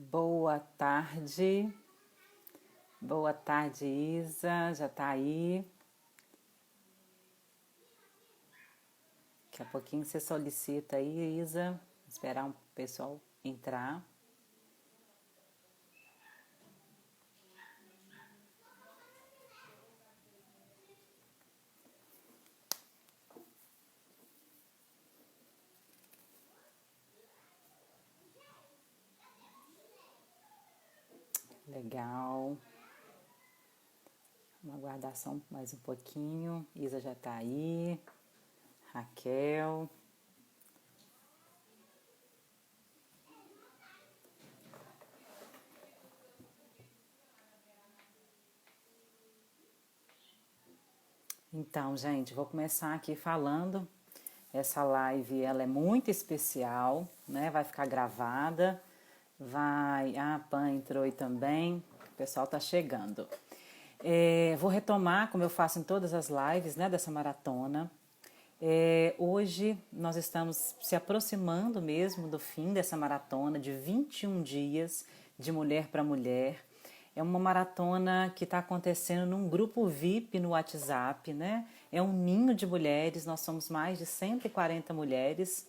Boa tarde. Boa tarde, Isa. Já tá aí. Daqui a pouquinho você solicita aí, Isa. Esperar um pessoal entrar. Legal. Vamos aguardar só mais um pouquinho. Isa já tá aí. Raquel. Então, gente, vou começar aqui falando. Essa live, ela é muito especial, né? Vai ficar gravada. A Pan entrou aí também. O pessoal tá chegando. Vou retomar, como eu faço em todas as lives, né, dessa maratona. Hoje nós estamos se aproximando mesmo do fim dessa maratona de 21 dias de mulher para mulher. É uma maratona que está acontecendo num grupo VIP no WhatsApp, né? É um ninho de mulheres, nós somos mais de 140 mulheres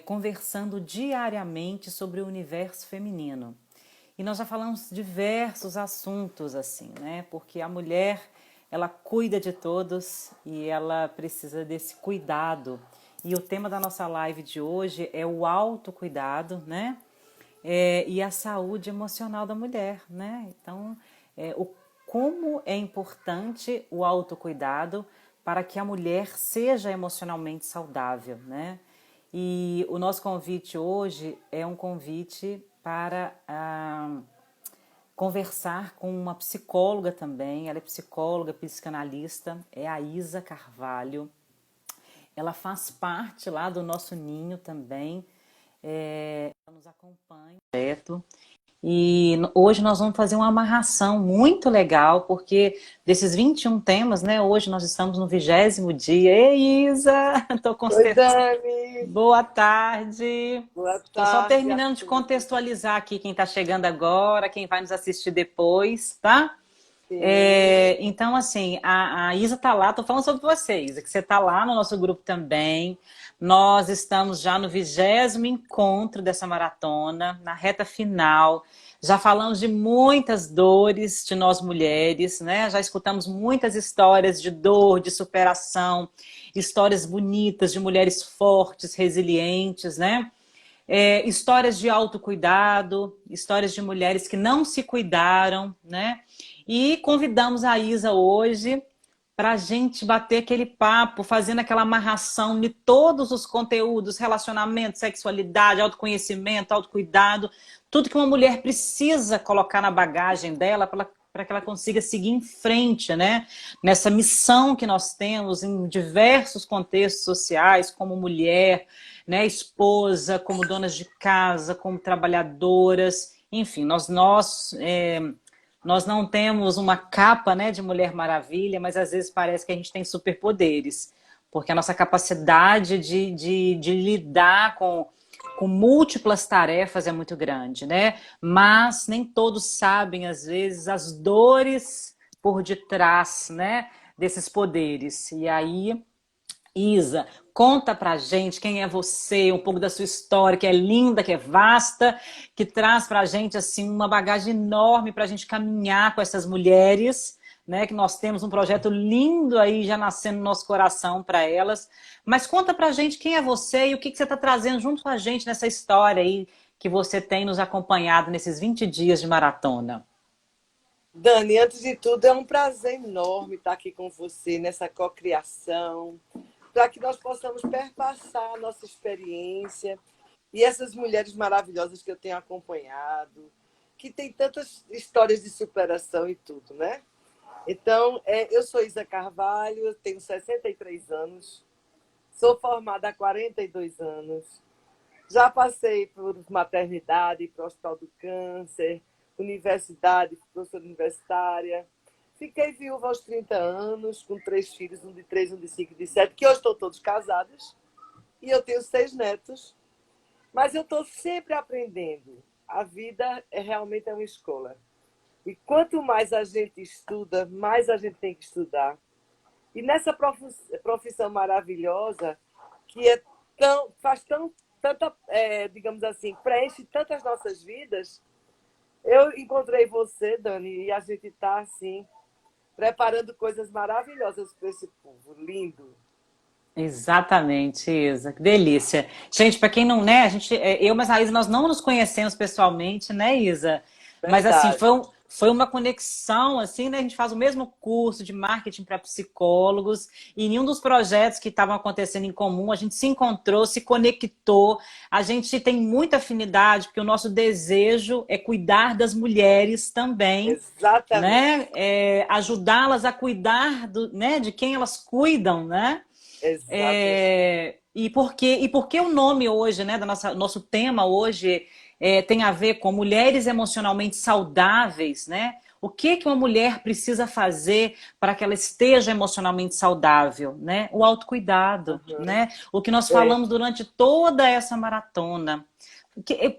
conversando diariamente sobre o universo feminino. E nós já falamos diversos assuntos assim, né? Porque a mulher, ela cuida de todos e ela precisa desse cuidado. E o tema da nossa live de hoje é o autocuidado, né? E a saúde emocional da mulher, né? Então, como é importante o autocuidado para que a mulher seja emocionalmente saudável, né? E o nosso convite hoje é um convite para conversar com uma psicóloga também. Ela é psicóloga, psicanalista, é a Isa Carvalho. Ela faz parte lá do nosso ninho também. Ela nos acompanha direto. E hoje nós vamos fazer uma amarração muito legal, porque desses 21 temas, né? Hoje nós estamos no 20º dia. Ei, Isa! Tô com Oi, certeza. Dani. Boa tarde. Boa Estou só tarde a terminando de todos. contextualizar aqui quem está chegando agora, quem vai nos assistir depois, tá? Sim. Então, assim, a Isa tá lá, tô falando sobre você, Isa, que você tá lá no nosso grupo também. Nós estamos já no 20º encontro dessa maratona, na reta final. Já falamos de muitas dores de nós mulheres, né? Já escutamos muitas histórias de dor, de superação, histórias bonitas de mulheres fortes, resilientes, né? Histórias de autocuidado, histórias de mulheres que não se cuidaram, né? E convidamos a Isa hoje para a gente bater aquele papo, fazendo aquela amarração de todos os conteúdos, relacionamento, sexualidade, autoconhecimento, autocuidado, tudo que uma mulher precisa colocar na bagagem dela para que ela consiga seguir em frente, né? Nessa missão que nós temos em diversos contextos sociais, como mulher, né? Esposa, como donas de casa, como trabalhadoras, enfim, nós não temos uma capa, né, de Mulher Maravilha, mas às vezes parece que a gente tem superpoderes, porque a nossa capacidade de lidar com múltiplas tarefas é muito grande, né? Mas nem todos sabem, às vezes, as dores por detrás, né, desses poderes. E aí, Isa, conta pra gente quem é você, um pouco da sua história, que é linda, que é vasta, que traz pra gente assim uma bagagem enorme pra gente caminhar com essas mulheres, né? Que nós temos um projeto lindo aí já nascendo no nosso coração para elas. Mas conta pra gente quem é você e o que você está trazendo junto com a gente nessa história aí que você tem nos acompanhado nesses 20 dias de maratona. Dani, antes de tudo, é um prazer enorme estar aqui com você nessa cocriação, para que nós possamos perpassar a nossa experiência e essas mulheres maravilhosas que eu tenho acompanhado, que têm tantas histórias de superação e tudo, né? Então, eu sou Isa Carvalho, eu tenho 63 anos, sou formada há 42 anos. Já passei por maternidade, para o Hospital do Câncer, universidade, professora universitária. Fiquei viúva aos 30 anos, com 3 filhos, um de 3, um de 5 e de 7, que hoje estão todos casados. E eu tenho 6 netos. Mas eu estou sempre aprendendo. a vida realmente é uma escola. E quanto mais a gente estuda, mais a gente tem que estudar. E nessa profissão maravilhosa, que é faz tanta, digamos assim, preenche tantas nossas vidas, eu encontrei você, Dani, e a gente está assim, preparando coisas maravilhosas para esse povo. Lindo. Exatamente, Isa, que delícia. Gente, para quem não, né, a gente, eu, mas a Isa, nós não nos conhecemos pessoalmente, né, Isa? Mas assim, Verdade. foi uma conexão, assim, né? A gente faz o mesmo curso de marketing para psicólogos e em um dos projetos que estavam acontecendo em comum, a gente se encontrou, se conectou. A gente tem muita afinidade, porque o nosso desejo é cuidar das mulheres também, Exatamente. né? Ajudá-las a cuidar né, de quem elas cuidam, né? Exatamente. E por que o nome hoje, né, nosso tema hoje tem a ver com mulheres emocionalmente saudáveis, né? O que que uma mulher precisa fazer para que ela esteja emocionalmente saudável, né? O autocuidado, Uhum. né? O que nós É. falamos durante toda essa maratona.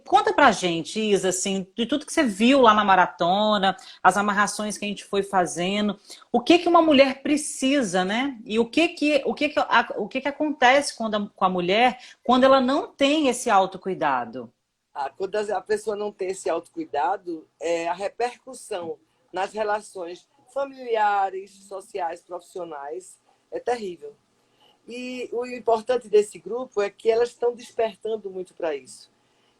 Conta pra gente, Isa, assim, de tudo que você viu lá na maratona, as amarrações que a gente foi fazendo, o que que uma mulher precisa, né? E o que que acontece com a mulher quando ela não tem esse autocuidado? Quando a pessoa não tem esse autocuidado, a repercussão nas relações familiares, sociais, profissionais é terrível. E o importante desse grupo é que elas estão despertando muito para isso.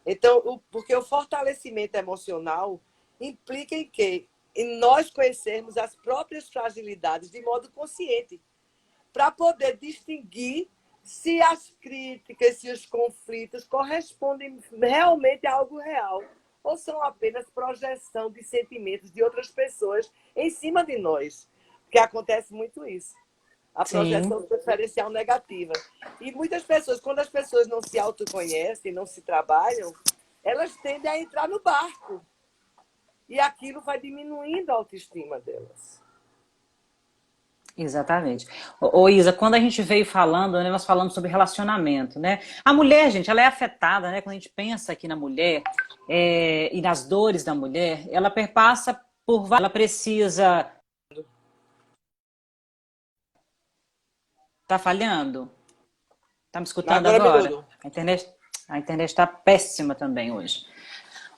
Então, porque o fortalecimento emocional implica em quê? Em nós conhecermos as próprias fragilidades de modo consciente, para poder distinguir se as críticas, se os conflitos correspondem realmente a algo real ou são apenas projeção de sentimentos de outras pessoas em cima de nós. Porque acontece muito isso. A Sim. projeção preferencial negativa. E muitas pessoas, quando as pessoas não se autoconhecem, não se trabalham, elas tendem a entrar no barco. E aquilo vai diminuindo a autoestima delas. Exatamente. Ô, Isa, quando a gente veio falando, né, nós falamos sobre relacionamento, né? A mulher, gente, ela é afetada, né? Quando a gente pensa aqui na mulher e nas dores da mulher, ela perpassa ela precisa. Tá falhando? Tá me escutando Agora agora? melhorou. A internet está péssima também hoje.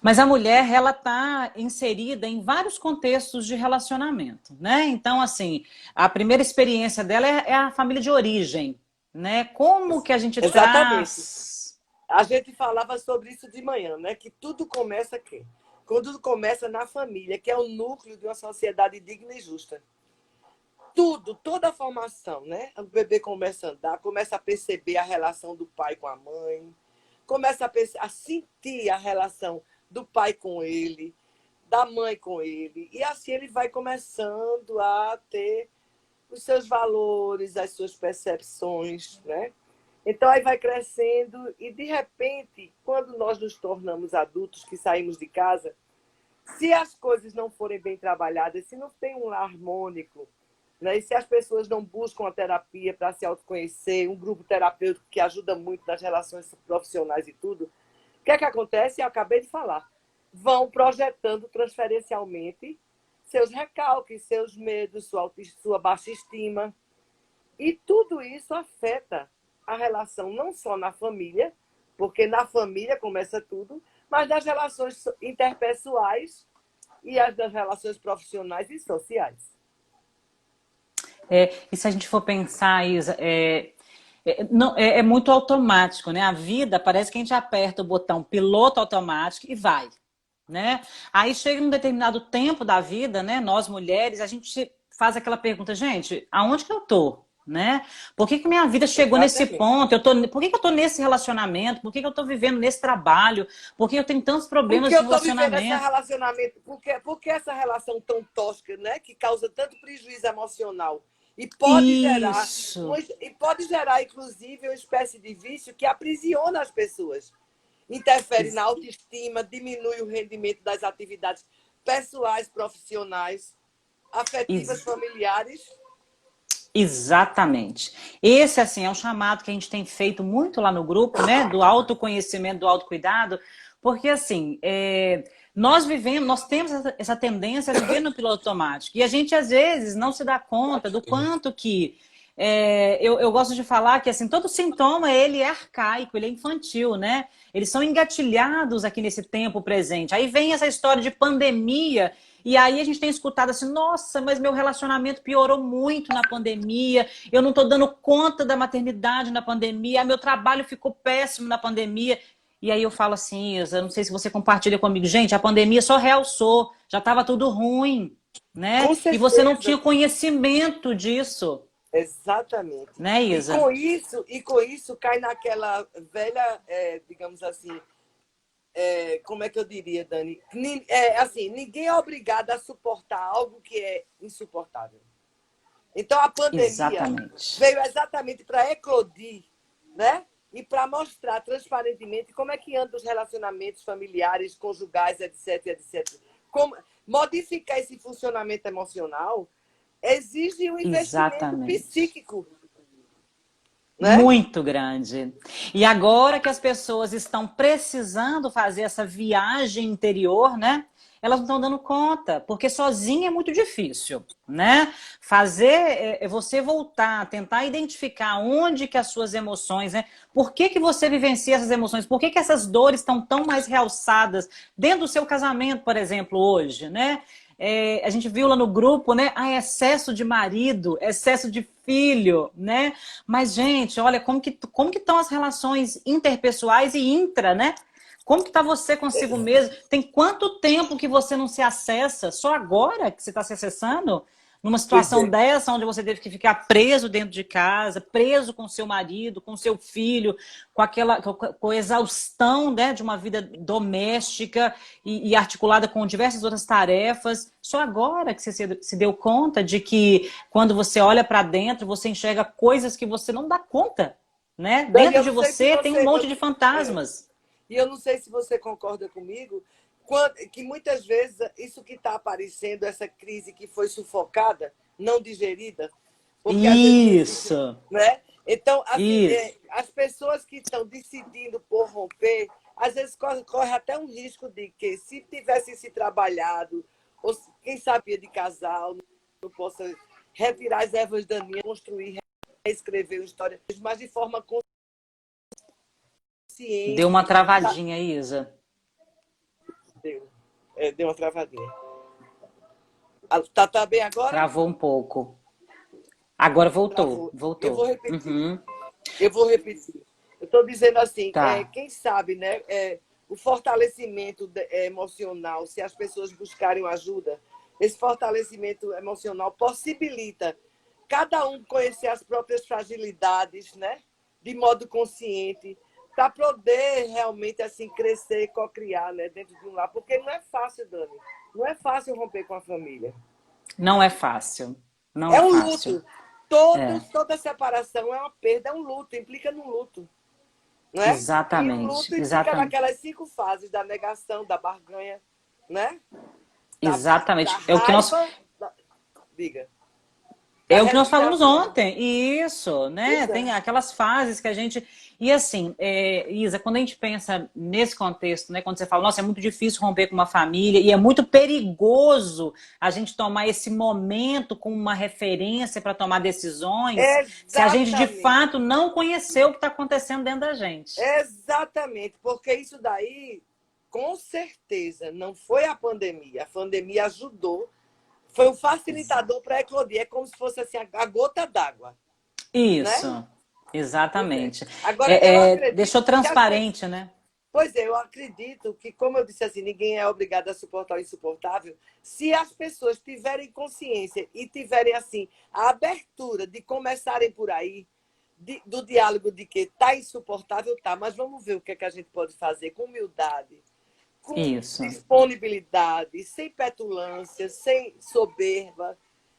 Mas a mulher, ela está inserida em vários contextos de relacionamento, né? Então, assim, a primeira experiência dela é a família de origem, né? Como que a gente Exatamente. traz... A gente falava sobre isso de manhã, né? Que tudo começa aqui. Quando tudo começa na família, que é o núcleo de uma sociedade digna e justa. Tudo, toda a formação, né? O bebê começa a andar, começa a perceber a relação do pai com a mãe, começa a sentir a relação do pai com ele, da mãe com ele. E assim ele vai começando a ter os seus valores, as suas percepções, né? Então aí vai crescendo e de repente, quando nós nos tornamos adultos, que saímos de casa, se as coisas não forem bem trabalhadas, se não tem um lar harmônico, né? E se as pessoas não buscam a terapia para se autoconhecer, um grupo terapêutico que ajuda muito nas relações profissionais e tudo, o que é que acontece? Eu acabei de falar. Vão projetando transferencialmente seus recalques, seus medos, sua baixa estima. E tudo isso afeta a relação não só na família, porque na família começa tudo, mas nas relações interpessoais e as das relações profissionais e sociais. E se a gente for pensar, Isa, não, é muito automático, né? A vida parece que a gente aperta o botão piloto automático e vai, né? Aí chega um determinado tempo da vida, né? Nós mulheres, a gente faz aquela pergunta, gente, aonde que eu tô? Né? Por que que minha vida chegou nesse Exatamente. ponto? Por que que eu tô nesse relacionamento? Por que que eu tô vivendo nesse trabalho? Por que eu tenho tantos Por que problemas eu de estou vivendo esse relacionamento? relacionamento? Por que essa relação tão tóxica, né? Que causa tanto prejuízo emocional? E pode gerar, Isso, inclusive, uma espécie de vício que aprisiona as pessoas. Interfere na ex- autoestima, diminui o rendimento das atividades pessoais, profissionais, afetivas, ex- familiares. exatamente. Esse, assim, é um chamado que a gente tem feito muito lá no grupo, né? Do autoconhecimento, do autocuidado, Porque assim, nós temos essa tendência a viver no piloto automático. E a gente, às vezes, não se dá conta do quanto que... eu gosto de falar que assim, todo sintoma ele é arcaico, ele é infantil, né? Eles são engatilhados aqui nesse tempo presente. Aí vem essa história de pandemia, e aí a gente tem escutado assim, nossa, mas meu relacionamento piorou muito na pandemia, eu não estou dando conta da maternidade na pandemia, meu trabalho ficou péssimo na pandemia. E aí eu falo assim, Isa, não sei se você compartilha comigo, gente, a pandemia só realçou, já estava tudo ruim, Com né? E você não tinha certeza. conhecimento disso, Exatamente. né, E Isa? com isso cai naquela velha, digamos assim, como é que eu diria, Dani? Assim, ninguém é obrigado a suportar algo que é insuportável. Então, a pandemia Exatamente. veio exatamente para eclodir, né? E para mostrar transparentemente como é que andam os relacionamentos familiares, conjugais, etc, etc. Modificar esse funcionamento emocional exige um investimento Exatamente. psíquico, né? Muito grande. E agora que as pessoas estão precisando fazer essa viagem interior, né? Elas não estão dando conta, porque sozinha é muito difícil, né? Fazer você voltar, tentar identificar onde que as suas emoções, né? Por que que você vivencia essas emoções? Por que que essas dores estão tão mais realçadas dentro do seu casamento, por exemplo, hoje, né? A gente viu lá no grupo, né? Excesso de marido, excesso de filho, né? Mas, gente, olha como que estão as relações interpessoais e intra, né? Como que está você consigo mesmo? Tem quanto tempo que você não se acessa? Só agora que você está se acessando? Numa Pois situação é. dessa, onde você teve que ficar preso dentro de casa, preso com seu marido, com seu filho, com a exaustão, né, de uma vida doméstica e articulada com diversas outras tarefas. Só agora que você se deu conta de que quando você olha para dentro, você enxerga coisas que você não dá conta, né? Dani, Dentro de você tem um monte de é, fantasmas. e eu não sei se você concorda comigo, que muitas vezes isso que está aparecendo, essa crise que foi sufocada, não digerida, porque às vezes existe, Isso, né? Então, assim, isso. as pessoas que estão decidindo por romper, às vezes corre até um risco de que, se tivessem se trabalhado, ou quem sabia de casal, não possa retirar as ervas daninhas, construir, reescrever uma história, mas de forma Deu uma consciente. travadinha, Isa. Deu uma travadinha. Tá bem agora? Travou um pouco. Agora voltou, Travou. Eu vou voltou. repetir. Uhum. Eu vou repetir. Eu estou dizendo assim, Tá. quem sabe, né? O fortalecimento emocional, se as pessoas buscarem ajuda, esse fortalecimento emocional possibilita cada um conhecer as próprias fragilidades, né? De modo consciente, para poder realmente assim crescer e cocriar, né? Dentro de um lar. Porque não é fácil, Dani. Não é fácil romper com a família. Não é fácil. Não é É um fácil. luto. É, Toda separação é uma perda, é um luto, implica num luto. Né? E o exatamente, luto implica exatamente. naquelas 5 fases da negação, da barganha, né? Da Exatamente. raiva. Diga. Da É o que nós falamos resignação. ontem, isso, né? Pois é. Tem aquelas fases que a gente. E assim, Isa, quando a gente pensa nesse contexto, né? Quando você fala, nossa, é muito difícil romper com uma família e é muito perigoso a gente tomar esse momento com uma referência para tomar decisões, se a gente de Exatamente. fato não conheceu o que está acontecendo dentro da gente. Exatamente. Porque isso daí, com certeza, não foi a pandemia. A pandemia ajudou. Foi um facilitador para eclodir. É como se fosse assim, a gota d'água, né? Isso, Pois é. exatamente. Agora, eu Deixou acredito que as pessoas. transparente, né? Pois é, eu acredito que, como eu disse assim, ninguém é obrigado a suportar o insuportável. Se as pessoas tiverem consciência e tiverem, assim, a abertura de começarem por aí, do diálogo de que tá insuportável, tá, mas vamos ver o que é que a gente pode fazer com humildade, com Isso, disponibilidade, sem petulância, sem soberba,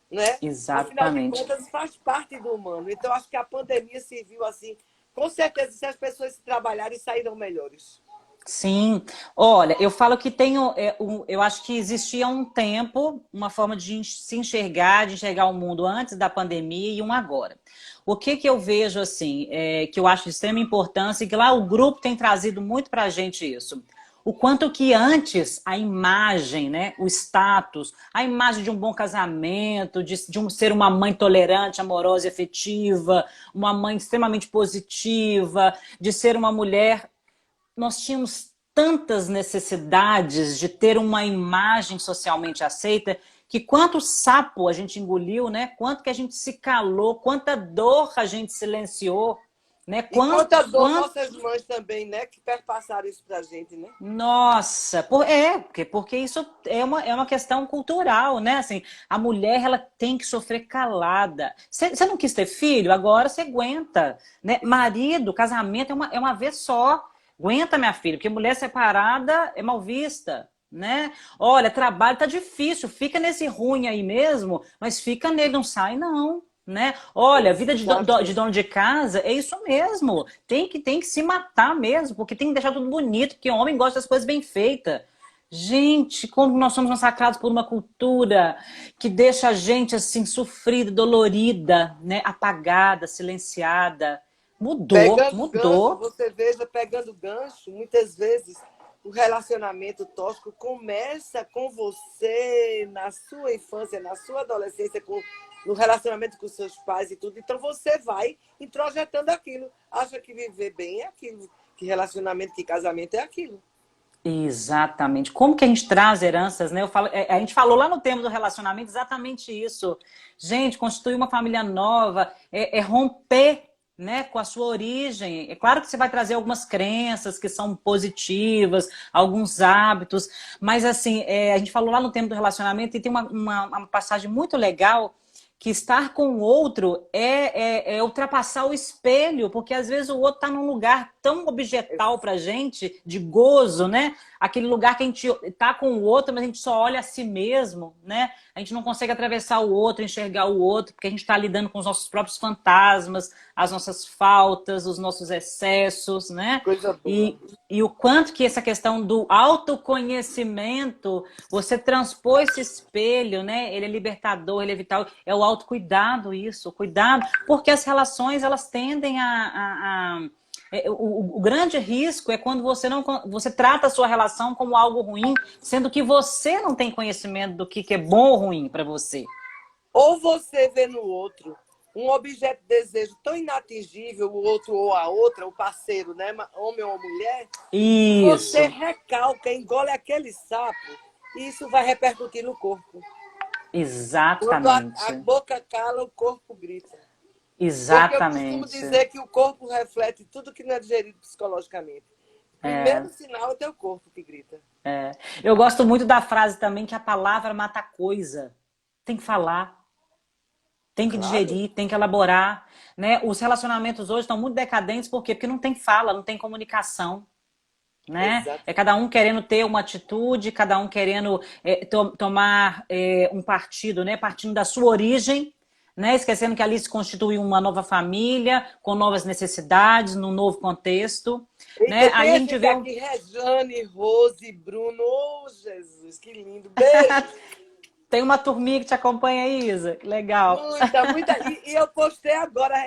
né? Afinal de exatamente. contas, faz parte do humano. Então, acho que a pandemia serviu assim. Com certeza, se as pessoas se trabalharem, sairão melhores. Sim, olha, eu falo que tenho, eu acho que existia um tempo, uma forma de se enxergar, de enxergar o mundo antes da pandemia e um agora. O que que eu vejo assim, que eu acho de extrema importância e que lá o grupo tem trazido muito para a gente isso. O quanto que antes a imagem, né, o status, a imagem de um bom casamento, ser uma mãe tolerante, amorosa e afetiva, uma mãe extremamente positiva, de ser uma mulher, nós tínhamos tantas necessidades de ter uma imagem socialmente aceita, que quanto sapo a gente engoliu, né? Quanto que a gente se calou, quanta dor a gente silenciou, né? E quanta dor nossas mães também, né? Que perpassaram isso pra gente, né? Nossa, porque isso é uma questão cultural, né? Assim, a mulher, ela tem que sofrer calada. Você não quis ter filho? Agora você aguenta, né? Marido, casamento é uma vez só. Aguenta, minha filha, porque mulher separada é mal vista, né? Olha, trabalho tá difícil, fica nesse ruim aí mesmo, mas fica nele, não sai não. Né? Olha, a vida de dono de casa é isso mesmo. Tem que se matar mesmo, porque tem que deixar tudo bonito, porque o homem gosta das coisas bem feitas. Gente, como nós somos massacrados por uma cultura que deixa a gente assim sofrida, dolorida, né? Apagada, silenciada. Pegando gancho, Mudou. você veja, pegando gancho, muitas vezes o relacionamento tóxico começa com você na sua infância, na sua adolescência, no relacionamento com seus pais e tudo. Então você vai introjetando aquilo. Acha que viver bem é aquilo, que relacionamento, que casamento é aquilo. Exatamente. Como que a gente traz heranças, né? A gente falou lá no tema do relacionamento exatamente isso. Gente, constituir uma família nova é romper, né, com a sua origem. É claro que você vai trazer algumas crenças que são positivas, alguns hábitos, mas assim, a gente falou lá no tema do relacionamento e tem uma passagem muito legal que estar com o outro é ultrapassar o espelho, porque às vezes o outro está num lugar tão objetal pra gente, de gozo, né? Aquele lugar que a gente tá com o outro, mas a gente só olha a si mesmo, né? A gente não consegue atravessar o outro, enxergar o outro, porque a gente está lidando com os nossos próprios fantasmas, as nossas faltas, os nossos excessos, né? Coisa boa. E o quanto que essa questão do autoconhecimento, você transpor esse espelho, né? Ele é libertador, ele é vital, é o autocuidado isso, cuidado, porque as relações, elas tendem o grande risco é quando você trata a sua relação como algo ruim, sendo que você não tem conhecimento do que é bom ou ruim para você. Ou você vê no outro um objeto de desejo tão inatingível, o outro ou a outra, o parceiro, né? Homem ou mulher, que Isso. você recalca, engole aquele sapo e isso vai repercutir no corpo. Quando Exatamente. a boca cala, o corpo grita. Porque eu costumo Exatamente. dizer que o corpo reflete tudo que não é digerido psicologicamente. Primeiro sinal é o teu corpo que grita. Eu gosto muito da frase também que a palavra mata a coisa. Tem que falar, tem que Claro. digerir, tem que elaborar, né? Os relacionamentos hoje estão muito decadentes, por quê? Porque não tem fala, não tem comunicação. Né? Exato. É cada um querendo ter uma atitude, cada um querendo tomar um partido, né? Partindo da sua origem, né? Esquecendo que ali se constitui uma nova família, com novas necessidades, num novo contexto. Né? Eita, Aí tem a gente vê aqui, Rejane, Rose, Bruno. Oh, Jesus, que lindo. Beijo. Tem uma turminha que te acompanha aí, Isa. Legal. Muita. E eu postei agora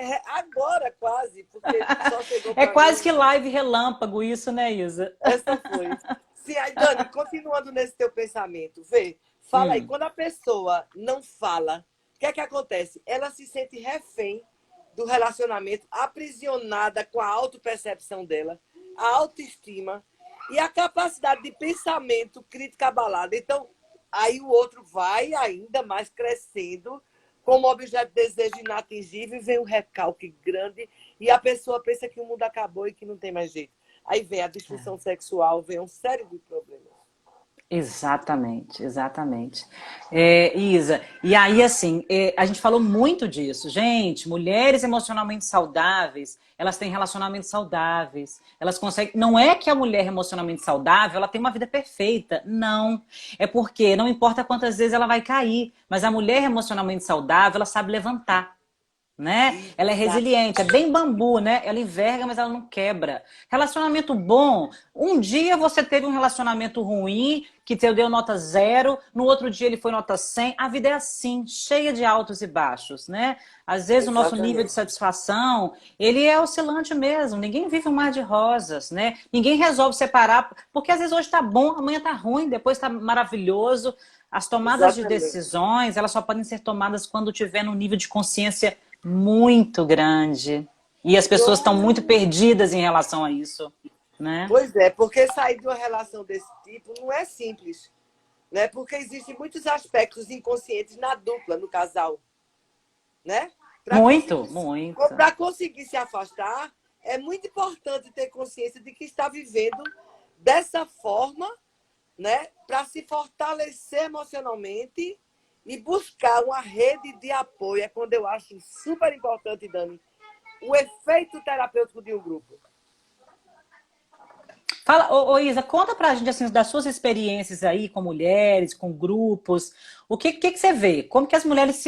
quase, porque só chegou É para quase mim. que live relâmpago isso, né, Isa? Essa foi. Sim, aí, Dani, continuando nesse teu pensamento, vê, fala aí, quando a pessoa não fala, o que é que acontece? Ela se sente refém do relacionamento, aprisionada com a autopercepção dela, a autoestima e a capacidade de pensamento crítica abalada. Então, aí o outro vai ainda mais crescendo como objeto de desejo inatingível e vem um recalque grande e a pessoa pensa que o mundo acabou e que não tem mais jeito. Aí vem a disfunção sexual, vem uma série de problemas. Exatamente, exatamente. Isa, e aí assim, a gente falou muito disso. Gente, mulheres emocionalmente saudáveis, elas têm relacionamentos saudáveis, elas conseguem. Não é que a mulher emocionalmente saudável, ela tem uma vida perfeita. Não. É porque não importa quantas vezes ela vai cair, mas a mulher emocionalmente saudável, ela sabe levantar. né? Ela é resiliente, é bem bambu, né? Ela enverga, mas ela não quebra. Relacionamento bom. Um dia você teve um relacionamento ruim, que te deu nota 0, no outro dia ele foi nota 100. A vida é assim, cheia de altos e baixos, né? Às vezes o nosso nível de Exatamente. satisfação, ele é oscilante mesmo. Ninguém vive um mar de rosas, né? Ninguém resolve separar, porque às vezes hoje tá bom, amanhã tá ruim, depois tá maravilhoso. As tomadas de Exatamente. decisões, elas só podem ser tomadas quando tiver num nível de consciência muito grande. E as pessoas estão muito Pronto. perdidas em relação a isso, né? Pois é, porque sair de uma relação desse tipo não é simples, né? Porque existem muitos aspectos inconscientes na dupla, no casal, né? Muito, muito. Para conseguir se afastar, é muito importante ter consciência de que está vivendo dessa forma, né? Para se fortalecer emocionalmente e buscar uma rede de apoio. É quando eu acho super importante, Dani, o efeito terapêutico de um grupo. Fala, Isa, conta pra gente assim, das suas experiências aí com mulheres, com grupos. O que você vê? Como que as mulheres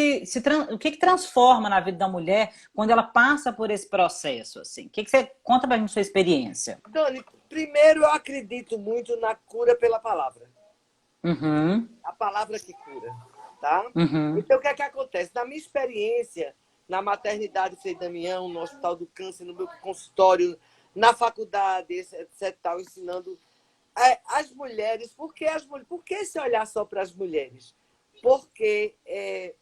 o que transforma na vida da mulher quando ela passa por esse processo? Assim? O que você conta pra gente sua experiência? Dani, primeiro eu acredito muito na cura pela palavra. Uhum, A palavra que cura, tá? uhum, Então, o que é que acontece? Na minha experiência, na maternidade Frei Damião, no Hospital do Câncer, no meu consultório, na faculdade, etc., tal, ensinando as mulheres. Por que esse olhar só para as mulheres? Porque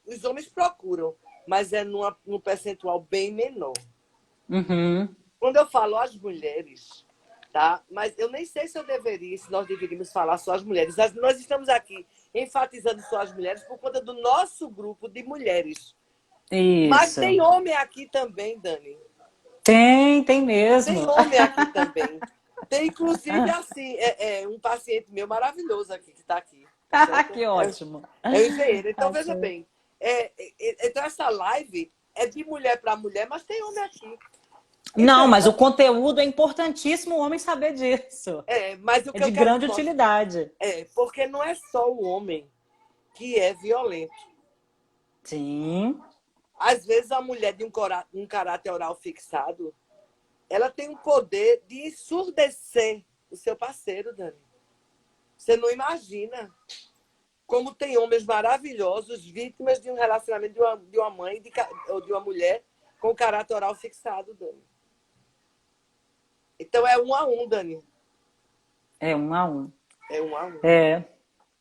os homens procuram, mas é num percentual bem menor. uhum. Quando eu falo as mulheres, tá? Mas eu nem sei se nós deveríamos falar só as mulheres. Nós estamos aqui enfatizando só as mulheres por conta do nosso grupo de mulheres. Mas Isso. tem homem aqui também, Dani. Tem Tem mesmo. homem aqui também. Tem, inclusive, assim, um paciente meu maravilhoso aqui, que está aqui, tá certo? Que ótimo. É um engenheiro. Então, veja Achei. bem, então essa live é de mulher para mulher, mas tem homem aqui. Não, Então, mas o conteúdo é importantíssimo o homem saber disso. mas o É que de eu quero grande utilidade. porque não é só o homem que é violento. Sim. Às vezes, a mulher de um caráter oral fixado, ela tem um poder de ensurdecer o seu parceiro, Dani. Você não imagina como tem homens maravilhosos vítimas de um relacionamento de uma mãe ou de uma mulher com caráter oral fixado, Dani. Então, é um a um, Dani. É 1 a 1. É um a um. É.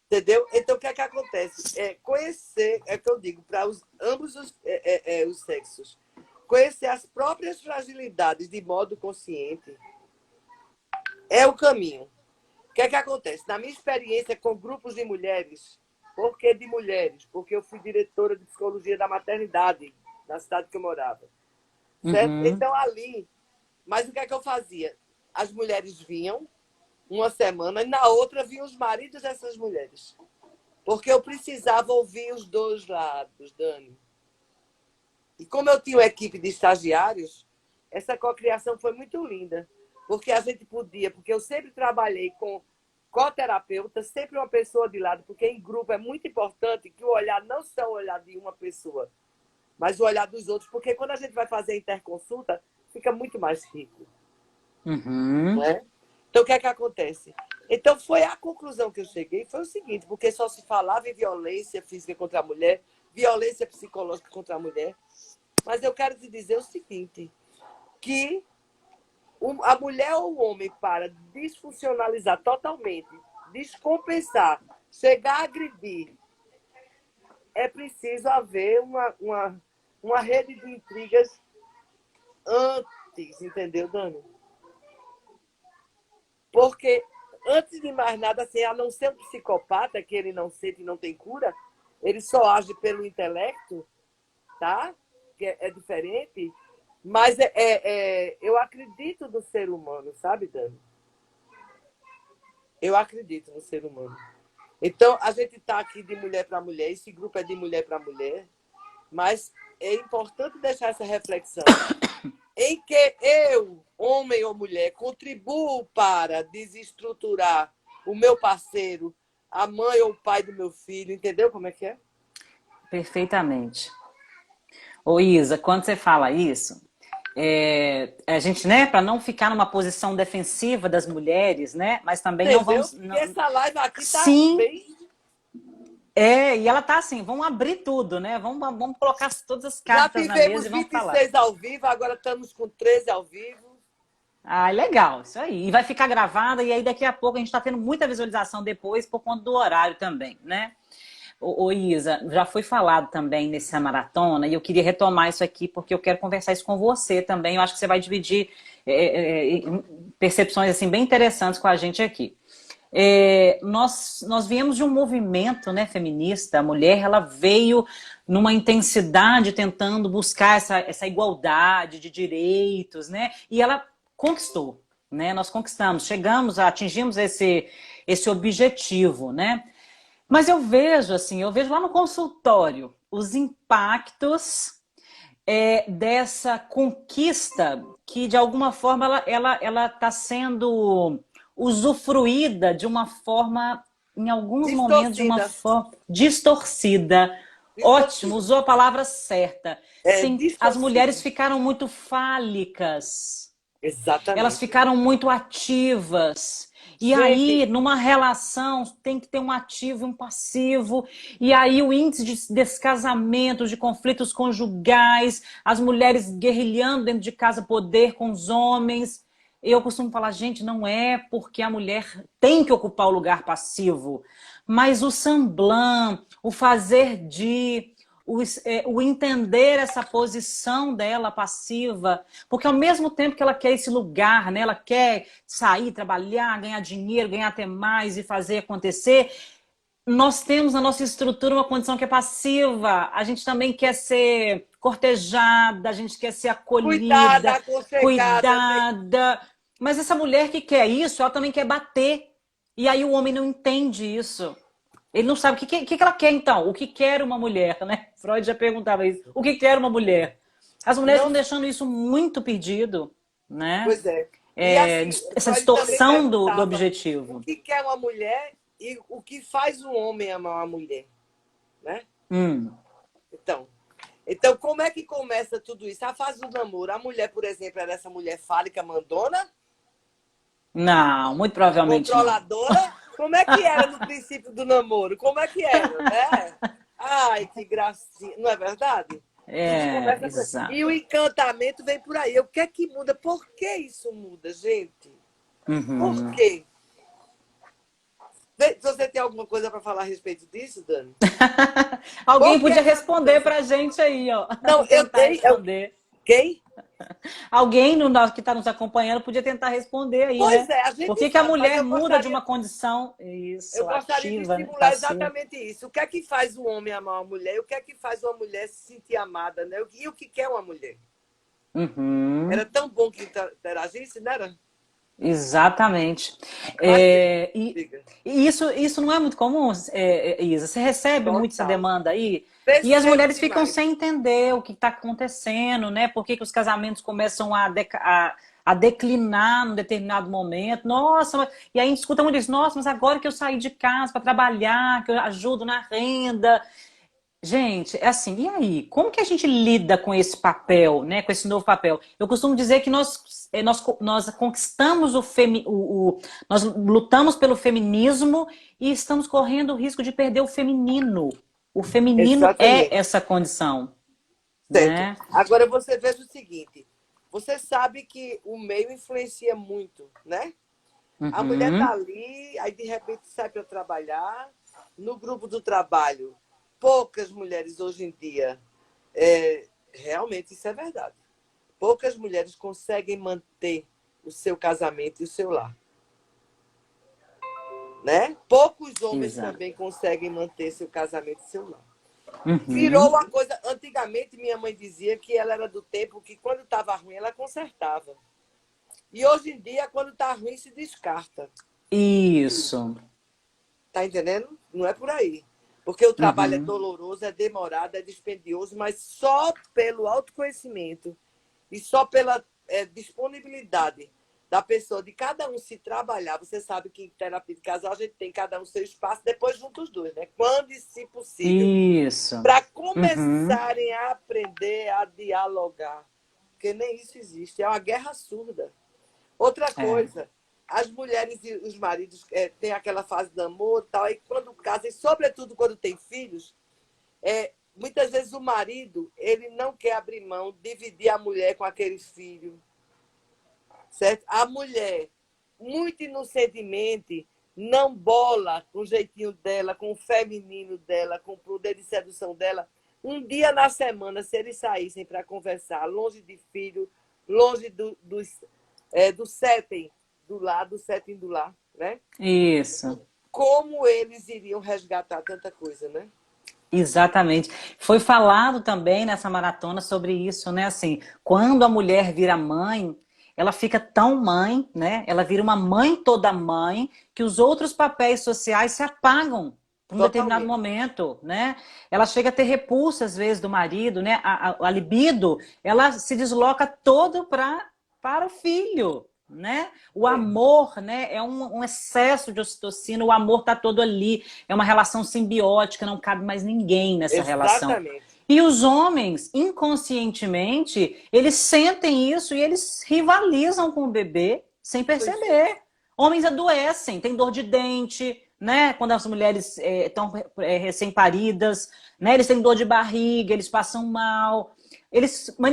Entendeu? Então, o que é que acontece? Conhecer, é o que eu digo, para ambos os sexos. Conhecer as próprias fragilidades de modo consciente é o caminho. O que é que acontece? Na minha experiência com grupos de mulheres, por que de mulheres? Porque eu fui diretora de psicologia da maternidade na cidade que eu morava. Certo? Uhum. Então, ali, mas o que é que eu fazia? As mulheres vinham uma semana e na outra vinham os maridos dessas mulheres. Porque eu precisava ouvir os dois lados, Dani. E como eu tinha uma equipe de estagiários, essa cocriação foi muito linda. Porque a gente podia, porque eu sempre trabalhei com coterapeuta, sempre uma pessoa de lado, porque em grupo é muito importante que o olhar não só o olhar de uma pessoa, mas o olhar dos outros, porque quando a gente vai fazer interconsulta, fica muito mais rico. Não Uhum. é? Então, o que é que acontece? Então, foi a conclusão que eu cheguei, foi o seguinte, porque só se falava em violência física contra a mulher, violência psicológica contra a mulher, mas eu quero te dizer o seguinte, que a mulher ou o homem, para disfuncionalizar totalmente, descompensar, chegar a agredir, é preciso haver uma rede de intrigas antes, entendeu, Dani? Porque, antes de mais nada, assim, a não ser um psicopata, que ele não sente e não tem cura, ele só age pelo intelecto, tá? Que é diferente. Mas eu acredito no ser humano, sabe, Dani? Eu acredito no ser humano. Então, a gente está aqui de mulher para mulher, esse grupo é de mulher para mulher, mas é importante deixar essa reflexão em que eu, homem ou mulher, contribuo para desestruturar o meu parceiro, a mãe ou o pai do meu filho, entendeu como é que é? Perfeitamente. Ô Isa, quando você fala isso, a gente, né, para não ficar numa posição defensiva das mulheres, né, mas também não Entendeu? vamos. Porque essa live aqui tá Sim, bem. e ela tá assim, vamos abrir tudo, né? Vamos colocar todas as Já cartas na mesa tivemos e vamos falar. 26 ao vivo, agora estamos com 13 ao vivo. Ah, legal, isso aí. E vai ficar gravada, e aí daqui a pouco a gente está tendo muita visualização depois por conta do horário também, né? Ô Isa, já foi falado também nessa maratona, e eu queria retomar isso aqui, porque eu quero conversar isso com você também. Eu acho que você vai dividir percepções assim, bem interessantes com a gente aqui. Nós viemos de um movimento, né, feminista. A mulher ela veio numa intensidade tentando buscar essa igualdade de direitos, né? E ela conquistou, né? Nós conquistamos, chegamos, atingimos esse objetivo, né? Mas eu vejo assim, eu vejo lá no consultório os impactos dessa conquista que de alguma forma ela está sendo usufruída de uma forma, em alguns momentos, de uma Distorcida. forma distorcida. Ótimo, Distorcida. usou a palavra certa. É, Sim, as mulheres distorcida. ficaram muito fálicas. Elas Exatamente. ficaram muito ativas. E Gente, aí, numa relação, tem que ter um ativo e um passivo. E aí, o índice de descasamento, de conflitos conjugais, as mulheres guerrilhando dentro de casa, poder com os homens. Eu costumo falar, gente, não é porque a mulher tem que ocupar o lugar passivo, mas o semblant, o fazer de, o entender essa posição dela passiva, porque ao mesmo tempo que ela quer esse lugar, né, ela quer sair, trabalhar, ganhar dinheiro, ganhar até mais e fazer acontecer, nós temos na nossa estrutura uma condição que é passiva. A gente também quer ser cortejada, a gente quer ser cuidada, acolhida, aconchegada. cuidada. Mas essa mulher que quer isso, ela também quer bater. E aí o homem não entende isso. Ele não sabe o que ela quer, então. O que quer uma mulher, né? Freud já perguntava isso. O que quer uma mulher? As mulheres Não, estão deixando isso muito perdido, né? pois é. E assim, Essa Freud também distorção do perguntava o objetivo. que quer uma mulher e o que faz um homem amar uma mulher, né? Hum. Então, então, como é que começa tudo isso? A fase do namoro. A mulher, por exemplo, era essa mulher fálica mandona, Não, muito provavelmente não. controladora. Como é que era no princípio do namoro? Como é que era, né? Ai, que gracinha. Não é verdade? Tudo começa com... E Exato. o encantamento vem por aí. O que é que muda? Por que isso muda, gente? Por Uhum. quê? Você tem alguma coisa para falar a respeito disso, Dani? Alguém Por que podia essa responder mudança? pra gente aí, ó. Não, eu Tentar tenho. responder. Quem? Alguém que está nos acompanhando podia tentar responder aí, Pois né? é, a Por gente que a sabe, mas mulher muda de uma condição, eu isso, gostaria de ativa, né? estimular Passiva? exatamente isso. O que é que faz um homem amar uma mulher? E o que é que faz uma mulher se sentir amada? Né? E o que quer uma mulher? Uhum. Era tão bom que interagisse, não era? Exatamente. Mas diga. E isso não é muito comum, Isa. Você recebe muito essa Total. demanda aí? E as Percebo mulheres ficam demais. sem entender o que está acontecendo, né? Por que que os casamentos começam a declinar num determinado momento? Nossa, e aí a gente escuta muito isso. Nossa, mas agora que eu saí de casa para trabalhar, que eu ajudo na renda. Gente, é assim, e aí? Como que a gente lida com esse papel, né? Com esse novo papel? Eu costumo dizer que nós conquistamos nós lutamos pelo feminismo e estamos correndo o risco de perder o feminino. O feminino é Exatamente. essa condição, Certo. né? Agora você veja o seguinte: você sabe que o meio influencia muito, né? A mulher tá Uhum, ali, aí de repente sai para trabalhar. No grupo do trabalho, poucas mulheres hoje em dia, realmente isso é verdade. Poucas mulheres conseguem manter o seu casamento e o seu lar, né? Poucos homens exato. também conseguem manter seu casamento e seu lar. Virou Uhum. uma coisa. Antigamente, minha mãe dizia que ela era do tempo que, quando estava ruim, ela consertava. E hoje em dia, quando está ruim, se descarta. Isso. Tá entendendo? Não é por aí. Porque o trabalho é Uhum. doloroso, é demorado, é dispendioso, mas só pelo autoconhecimento e só pela disponibilidade da pessoa, de cada um se trabalhar. Você sabe que em terapia de casal a gente tem cada um seu espaço, depois juntos os dois, né? Quando e se possível. Isso. Para Uhum. começarem a aprender a dialogar. Porque nem isso existe. É uma guerra surda. Outra É. coisa, as mulheres e os maridos têm aquela fase do amor e tal, e quando casam, e sobretudo quando tem filhos, muitas vezes o marido ele não quer abrir mão, dividir a mulher com aquele filho, certo? A mulher, muito inocentemente, não bola com o jeitinho dela, com o feminino dela, com o poder de sedução dela. Um dia na semana, se eles saíssem para conversar, longe de filho, longe do setting do setting do lar, né? Isso. Como eles iriam resgatar tanta coisa, né? Exatamente. Foi falado também nessa maratona sobre isso, né? Assim, quando a mulher vira mãe, ela fica tão mãe, né? Ela vira uma mãe toda mãe, que os outros papéis sociais se apagam por um determinado Totalmente. momento, né? Ela chega a ter repulsa, às vezes, do marido, né? A libido, ela se desloca todo para o filho, né? O É. amor, né? É um excesso de ocitocina, o amor tá todo ali. É uma relação simbiótica, não cabe mais ninguém nessa relação. Exatamente. E os homens, inconscientemente, eles sentem isso e eles rivalizam com o bebê sem Perfeito. perceber. Homens adoecem, têm dor de dente, né? Quando as mulheres estão recém-paridas, né? Eles têm dor de barriga, eles passam mal.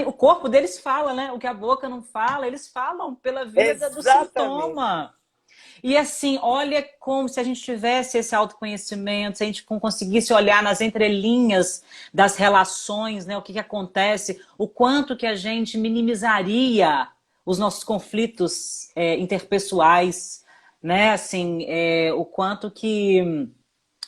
O corpo deles fala, né? O que a boca não fala, eles falam pela via do Exatamente. sintoma. E assim, olha como se a gente tivesse esse autoconhecimento, se a gente conseguisse olhar nas entrelinhas das relações, né, o que acontece, o quanto que a gente minimizaria os nossos conflitos interpessoais, né, assim, o quanto que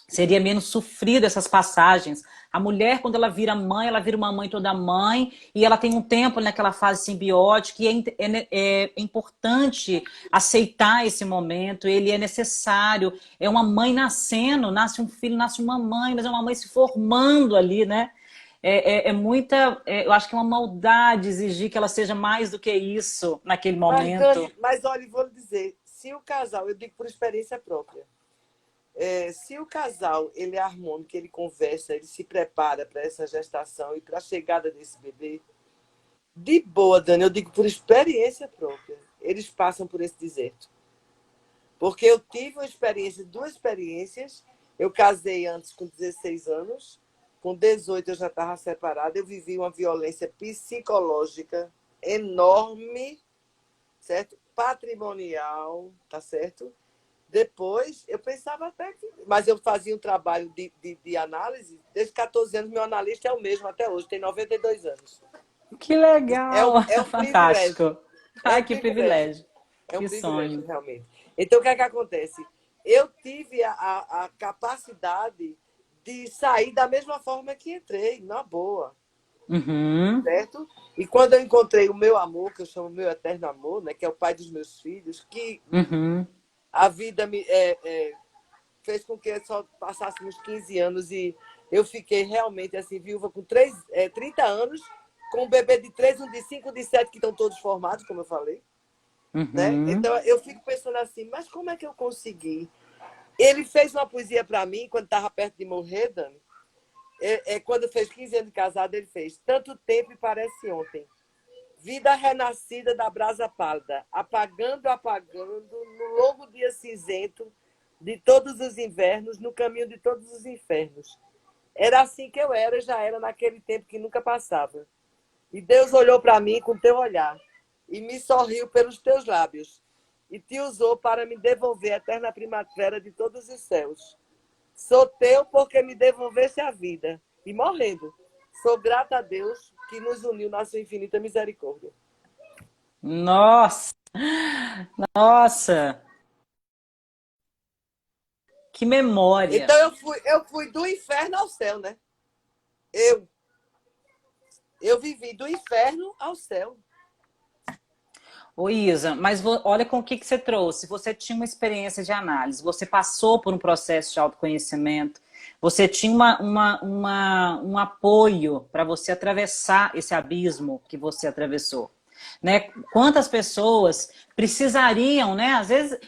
seria menos sofrido essas passagens. A mulher, quando ela vira uma mãe toda mãe, e ela tem um tempo naquela fase simbiótica, e é importante aceitar esse momento, ele é necessário. É uma mãe nascendo, nasce um filho, nasce uma mãe, mas é uma mãe se formando ali, né? Eu acho que é uma maldade exigir que ela seja mais do que isso naquele Mas, momento. Dani, olha, vou lhe dizer, se o casal, eu digo por experiência própria, se o casal ele é harmônico, ele conversa, ele se prepara para essa gestação e para a chegada desse bebê, de boa, Dani, eu digo por experiência própria, eles passam por esse deserto. Porque eu tive uma experiência, duas experiências. Eu casei antes com 16 anos, com 18 eu já estava separada, eu vivi uma violência psicológica enorme, certo? Patrimonial, tá certo? Depois, eu pensava até que. Mas eu fazia um trabalho de análise, desde 14 anos, meu analista é o mesmo até hoje, tem 92 anos. Que legal! É um privilégio. Fantástico! É Ai, um que privilégio. privilégio! É um Que privilégio, sonho! realmente. Então, o que é que acontece? Eu tive a capacidade de sair da mesma forma que entrei, na boa, Uhum, certo? E quando eu encontrei o meu amor, que eu chamo meu eterno amor, né, que é o pai dos meus filhos, que uhum. a vida fez com que só passássemos 15 anos e eu fiquei realmente assim, viúva com 30 anos, com um bebê de 3, um de 5, um de 7, que estão todos formados, como eu falei. Né? Uhum. Então eu fico pensando assim, mas como é que eu consegui? Ele fez uma poesia para mim quando estava perto de morrer, Dani. Quando fez 15 anos de casado, ele fez tanto tempo e parece ontem. Vida renascida da brasa pálida, apagando, apagando, no longo dia cinzento de todos os invernos, no caminho de todos os infernos. Era assim que eu era, já era naquele tempo que nunca passava. E Deus olhou para mim com teu olhar e me sorriu pelos teus lábios e te usou para me devolver a eterna primavera de todos os céus. Sou teu porque me devolveste a vida e morrendo. Sou grata a Deus que nos uniu na sua infinita misericórdia. Nossa, nossa, que memória. Então eu fui do inferno ao céu, né? Eu, eu vivi do inferno ao céu. Ô Isa, mas olha com o que você trouxe. Você tinha uma experiência de análise, você passou por um processo de autoconhecimento, você tinha um apoio para você atravessar esse abismo que você atravessou. né? Quantas pessoas precisariam, né? Às vezes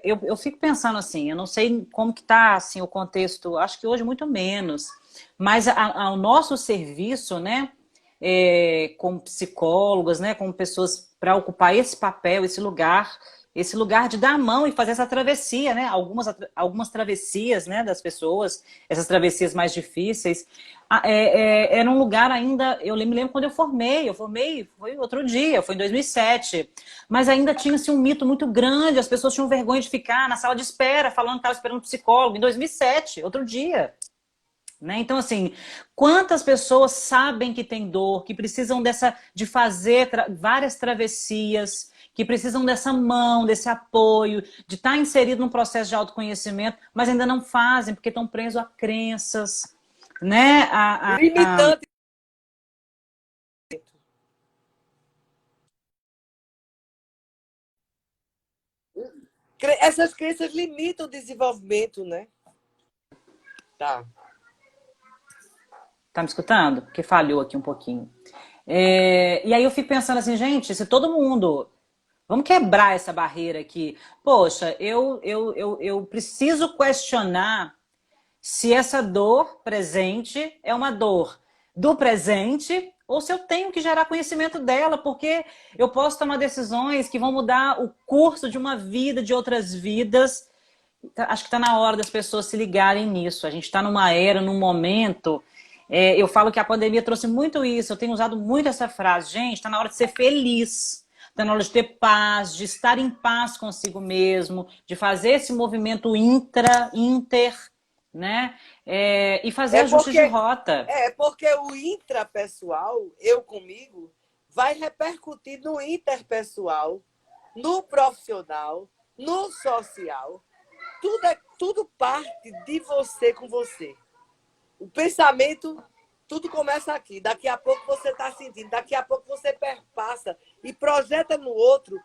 eu fico pensando assim, eu não sei como que está assim, o contexto, acho que hoje muito menos, mas ao nosso serviço, né? Como psicólogos, né? Como pessoas para ocupar esse papel, esse lugar de dar a mão e fazer essa travessia, né? Algumas travessias, né, das pessoas, essas travessias mais difíceis. Era um lugar ainda, eu me lembro quando eu formei foi outro dia, foi em 2007, mas ainda tinha-se um mito muito grande, as pessoas tinham vergonha de ficar na sala de espera, falando que estava esperando um psicólogo, em 2007, outro dia. Né? Então, assim, quantas pessoas sabem que tem dor, que precisam de fazer várias travessias, que precisam dessa mão, desse apoio, de estar inserido num processo de autoconhecimento, mas ainda não fazem, porque estão presos a crenças, né? Limitante. Essas crenças limitam o desenvolvimento, né? Tá. Tá me escutando? Porque falhou aqui um pouquinho. E aí eu fico pensando assim, gente, se todo mundo... Vamos quebrar essa barreira aqui. Poxa, eu preciso questionar se essa dor presente é uma dor do presente ou se eu tenho que gerar conhecimento dela, porque eu posso tomar decisões que vão mudar o curso de uma vida, de outras vidas. Acho que está na hora das pessoas se ligarem nisso. A gente está numa era, num momento. Eu falo que a pandemia trouxe muito isso. Eu tenho usado muito essa frase. Gente, está na hora de ser feliz. Está na hora de ter paz, de estar em paz consigo mesmo, de fazer esse movimento inter, né? E fazer É ajustes de porque, rota. porque o intrapessoal, eu comigo, vai repercutir no interpessoal, no profissional, no social. Tudo parte de você com você. O pensamento, tudo começa aqui. Daqui a pouco você está sentindo, daqui a pouco você perpassa e projeta no outro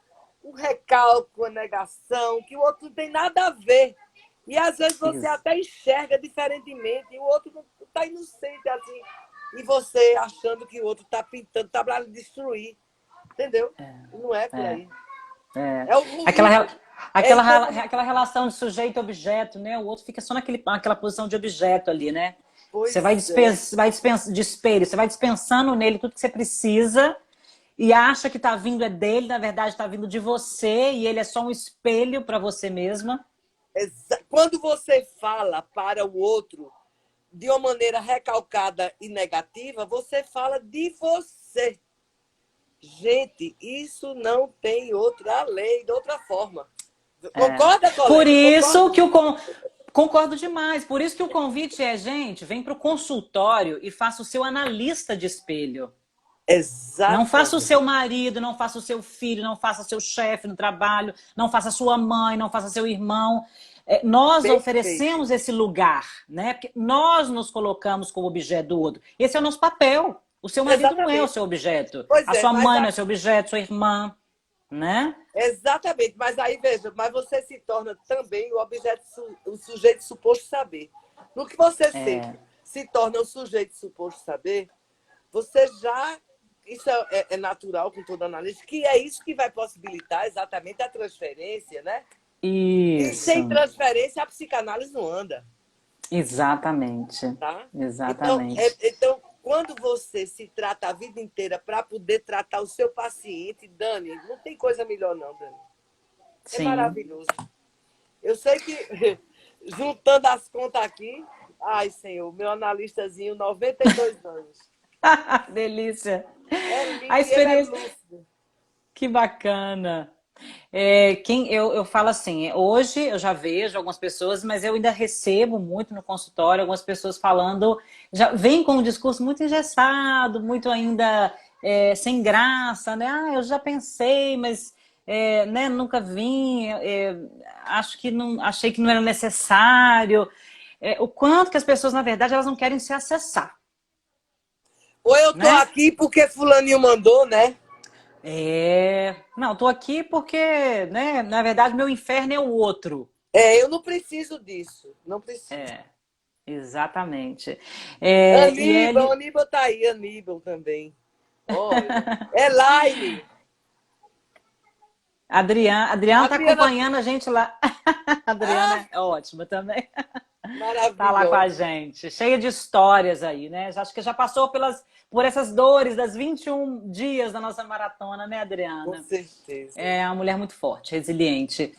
um recalque, uma negação, que o outro não tem nada a ver. E às vezes você Isso. até enxerga diferentemente e o outro está inocente assim. E você achando que o outro está pintando, está para destruir. Entendeu? Não é por É, aí. é. É o Aquela, isso. É como... aquela relação de sujeito-objeto, né? O outro fica só naquela posição de objeto ali, né? Você Pois é. de espelho, você vai dispensando nele tudo que você precisa e acha que tá vindo é dele, na verdade tá vindo de você e ele é só um espelho para você mesma. Quando você fala para o outro de uma maneira recalcada e negativa, você fala de você. Gente, isso não tem outra lei, de outra forma. Concorda, Por colega? isso Concorda? que concordo demais. Por isso que o convite é, gente, vem para o consultório e faça o seu analista de espelho. Não faça o Exatamente. seu marido, não faça o seu filho, não faça seu chefe no trabalho, não faça sua mãe, não faça seu irmão. Nós Perfeito. oferecemos esse lugar, né? Porque nós nos colocamos como objeto do outro. Esse é o nosso papel. O seu marido não é o Exatamente. seu objeto. Pois A é, sua mãe não é seu objeto, sua irmã, né? exatamente. Mas aí, veja, mas você se torna também o objeto, o sujeito suposto saber. No que você É, se torna o sujeito suposto saber, você já... Isso é natural com todo analista, que é isso que vai possibilitar exatamente a transferência, né? E sem isso. transferência, a psicanálise não anda, Exatamente. tá? Então, Exatamente. quando você se trata a vida inteira para poder tratar o seu paciente, Dani, não tem coisa melhor não, Dani. É Sim. maravilhoso. Eu sei que, juntando as contas aqui, ai, senhor, meu analistazinho, 92 anos. Delícia. É A lindo e ele é experiência. lúcido. Que bacana. Eu falo assim, hoje eu já vejo algumas pessoas, mas eu ainda recebo muito no consultório algumas pessoas falando, já vem com um discurso muito engessado, muito ainda sem graça, né? Ah, eu já pensei, mas né, nunca vim, acho que não, achei que não era necessário. O quanto que as pessoas, na verdade, elas não querem se acessar, Ou eu tô né? aqui porque fulaninho mandou, né? Não, tô aqui porque, né, na verdade, meu inferno é o outro. Eu não preciso disso. Não preciso. Exatamente. E Aníbal, ele. Aníbal tá aí, Aníbal também. Olha. Elaine. Adriana tá Adriana, acompanhando a gente lá. A ah, Adriana é ótima também. Tá lá com a maravilhosa. gente, cheia de histórias aí, né? Acho que já passou por essas dores das 21 dias da nossa maratona, né, Com Adriana? certeza. É uma mulher muito forte, resiliente.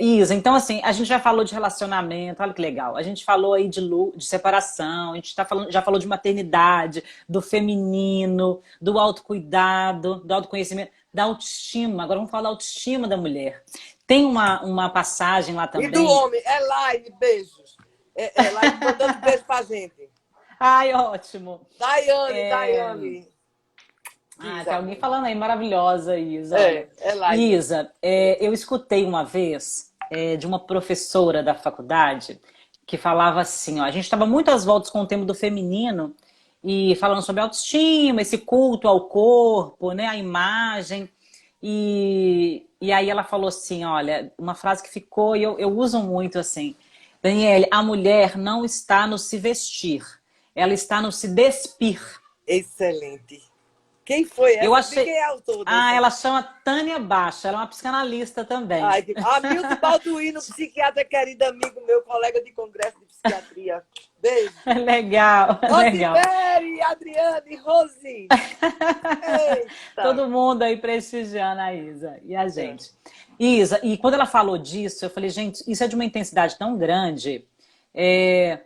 Isa, então assim, a gente já falou de relacionamento, olha que legal. A gente falou aí de separação, a gente já falou de maternidade, do feminino, do autocuidado, do autoconhecimento, da autoestima. Agora vamos falar da autoestima da mulher. Tem uma passagem lá E do também. homem, Elaine, beijos. Elaine mandando beijo pra gente. Ai, ótimo. Daiane, Daiane. Ah, Diz, tem alguém amor. falando aí, maravilhosa, Isa. Olha, Elaine. Isa, eu escutei uma vez de uma professora da faculdade que falava assim, ó, a gente estava muito às voltas com o tema do feminino e falando sobre autoestima, esse culto ao corpo, né, a imagem. E aí ela falou assim, olha, uma frase que ficou e eu uso muito assim, Daniele, a mulher não está no se vestir, ela está no se despir. Excelente. Quem foi Eu essa? De quem achei. é autor Ah, dessa? ela chama Tânia Baixa, ela é uma psicanalista também. Ai, Hamilton Balduino, psiquiatra querido amigo meu, colega de congresso de psiquiatria. Beijo. Legal, legal. Rosemary, Adriane, Rose. Eita. Todo mundo aí prestigiando a Isa e a É. gente. Isa, e quando ela falou disso, eu falei, gente, isso é de uma intensidade tão grande.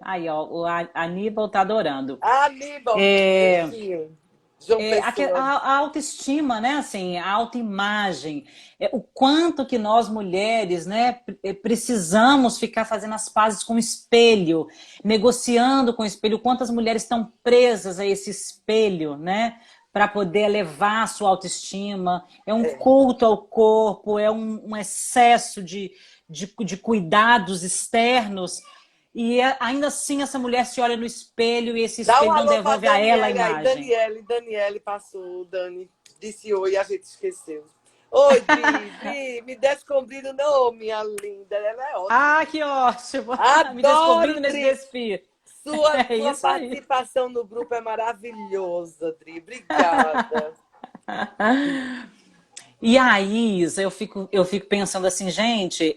Aí, ó, o Aníbal tá adorando. Aníbal, É, beijinho. João Pessoa. a autoestima, né? Assim, a autoimagem, o quanto que nós mulheres, né, precisamos ficar fazendo as pazes com o espelho, negociando com o espelho, quantas mulheres estão presas a esse espelho, né? Para poder elevar a sua autoestima. É um É. culto ao corpo, é um excesso de cuidados externos. E ainda assim essa mulher se olha no espelho e esse Dá um espelho não alô para devolve a ela a Daniele aí. imagem. Daniele passou. Dani disse oi e a gente esqueceu. Oi, Dri, me descobrindo. Não, minha linda. Ela é ótima. Ah, que ótimo! Me Adoro, descobrindo nesse Dri. despir. É Sua isso aí. participação no grupo é maravilhosa, Dri. Obrigada. E aí, Isa, eu fico pensando assim, gente,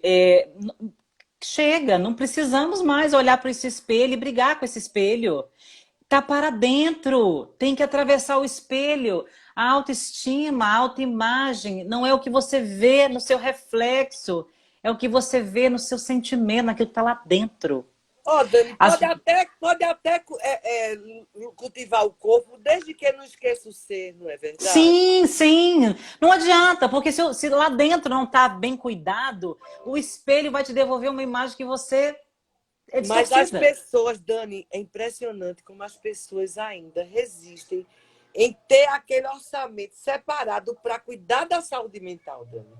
chega, não precisamos mais olhar para esse espelho e brigar com esse espelho. Tá para dentro, tem que atravessar o espelho. A autoestima, a autoimagem, não é o que você vê no seu reflexo, é o que você vê no seu sentimento, naquilo que está lá dentro. Ó, Dani, As, pode até cultivar o corpo, desde que não esqueça o ser, não é verdade? Sim, sim. Não adianta, porque se lá dentro não está bem cuidado, o espelho vai te devolver uma imagem que você é Mas as distorcida. pessoas, Dani, é impressionante como as pessoas ainda resistem em ter aquele orçamento separado para cuidar da saúde mental, Dani.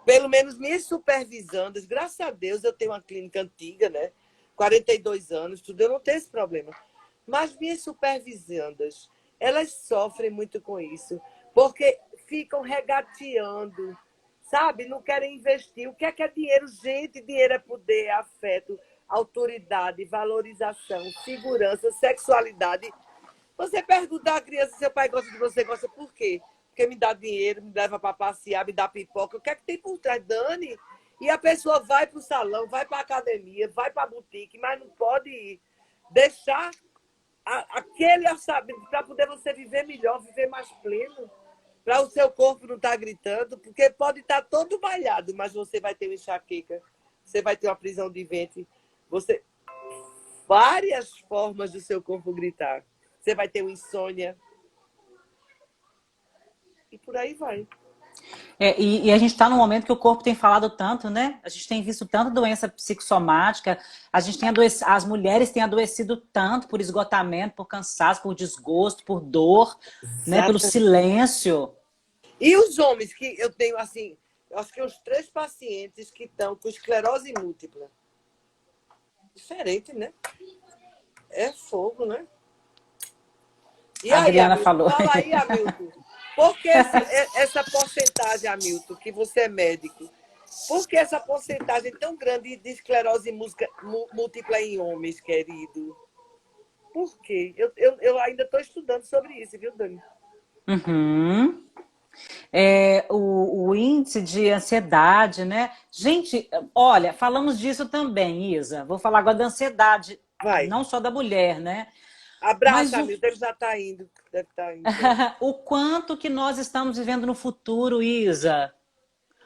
Pelo menos minhas supervisandas, graças a Deus, eu tenho uma clínica antiga, né? 42 anos, tudo, eu não tenho esse problema. Mas minhas supervisandas, elas sofrem muito com isso, porque ficam regateando, sabe? Não querem investir. O que é dinheiro? Gente, dinheiro é poder, é afeto, autoridade, valorização, segurança, sexualidade. Você pergunta à criança se seu pai gosta de você, gosta por quê? Porque me dá dinheiro, me leva para passear, me dá pipoca. O que é que tem por trás, Dani? E a pessoa vai para o salão, vai para a academia, vai para a boutique, mas não pode deixar aquele orçamento para poder você viver melhor, viver mais pleno, para o seu corpo não estar gritando, porque pode estar todo malhado, mas você vai ter uma enxaqueca, você vai ter uma prisão de ventre, você várias formas do seu corpo gritar. Você vai ter uma insônia e por aí vai. E a gente está num momento que o corpo tem falado tanto, né? A gente tem visto tanta doença psicossomática, a gente tem as mulheres têm adoecido tanto por esgotamento, por cansaço, por desgosto, por dor, né? Pelo Exatamente. silêncio. E os homens que eu tenho, assim, eu acho que os 3 pacientes que estão com esclerose múltipla. Diferente, né? É fogo, né? E A aí, Adriana Hamilton? falou. Fala aí, Hamilton. Por que essa porcentagem, Hamilton, que você é médico? Por que essa porcentagem tão grande de esclerose múltipla em homens, querido? Por quê? Eu ainda estou estudando sobre isso, viu, Dani? Uhum. O índice de ansiedade, né? Gente, olha, falamos disso também, Isa. Vou falar agora da ansiedade, Vai. não só da mulher, né? Abraça, Mas o, amigo. Ele já está indo. Deve estar indo já. o quanto que nós estamos vivendo no futuro, Isa.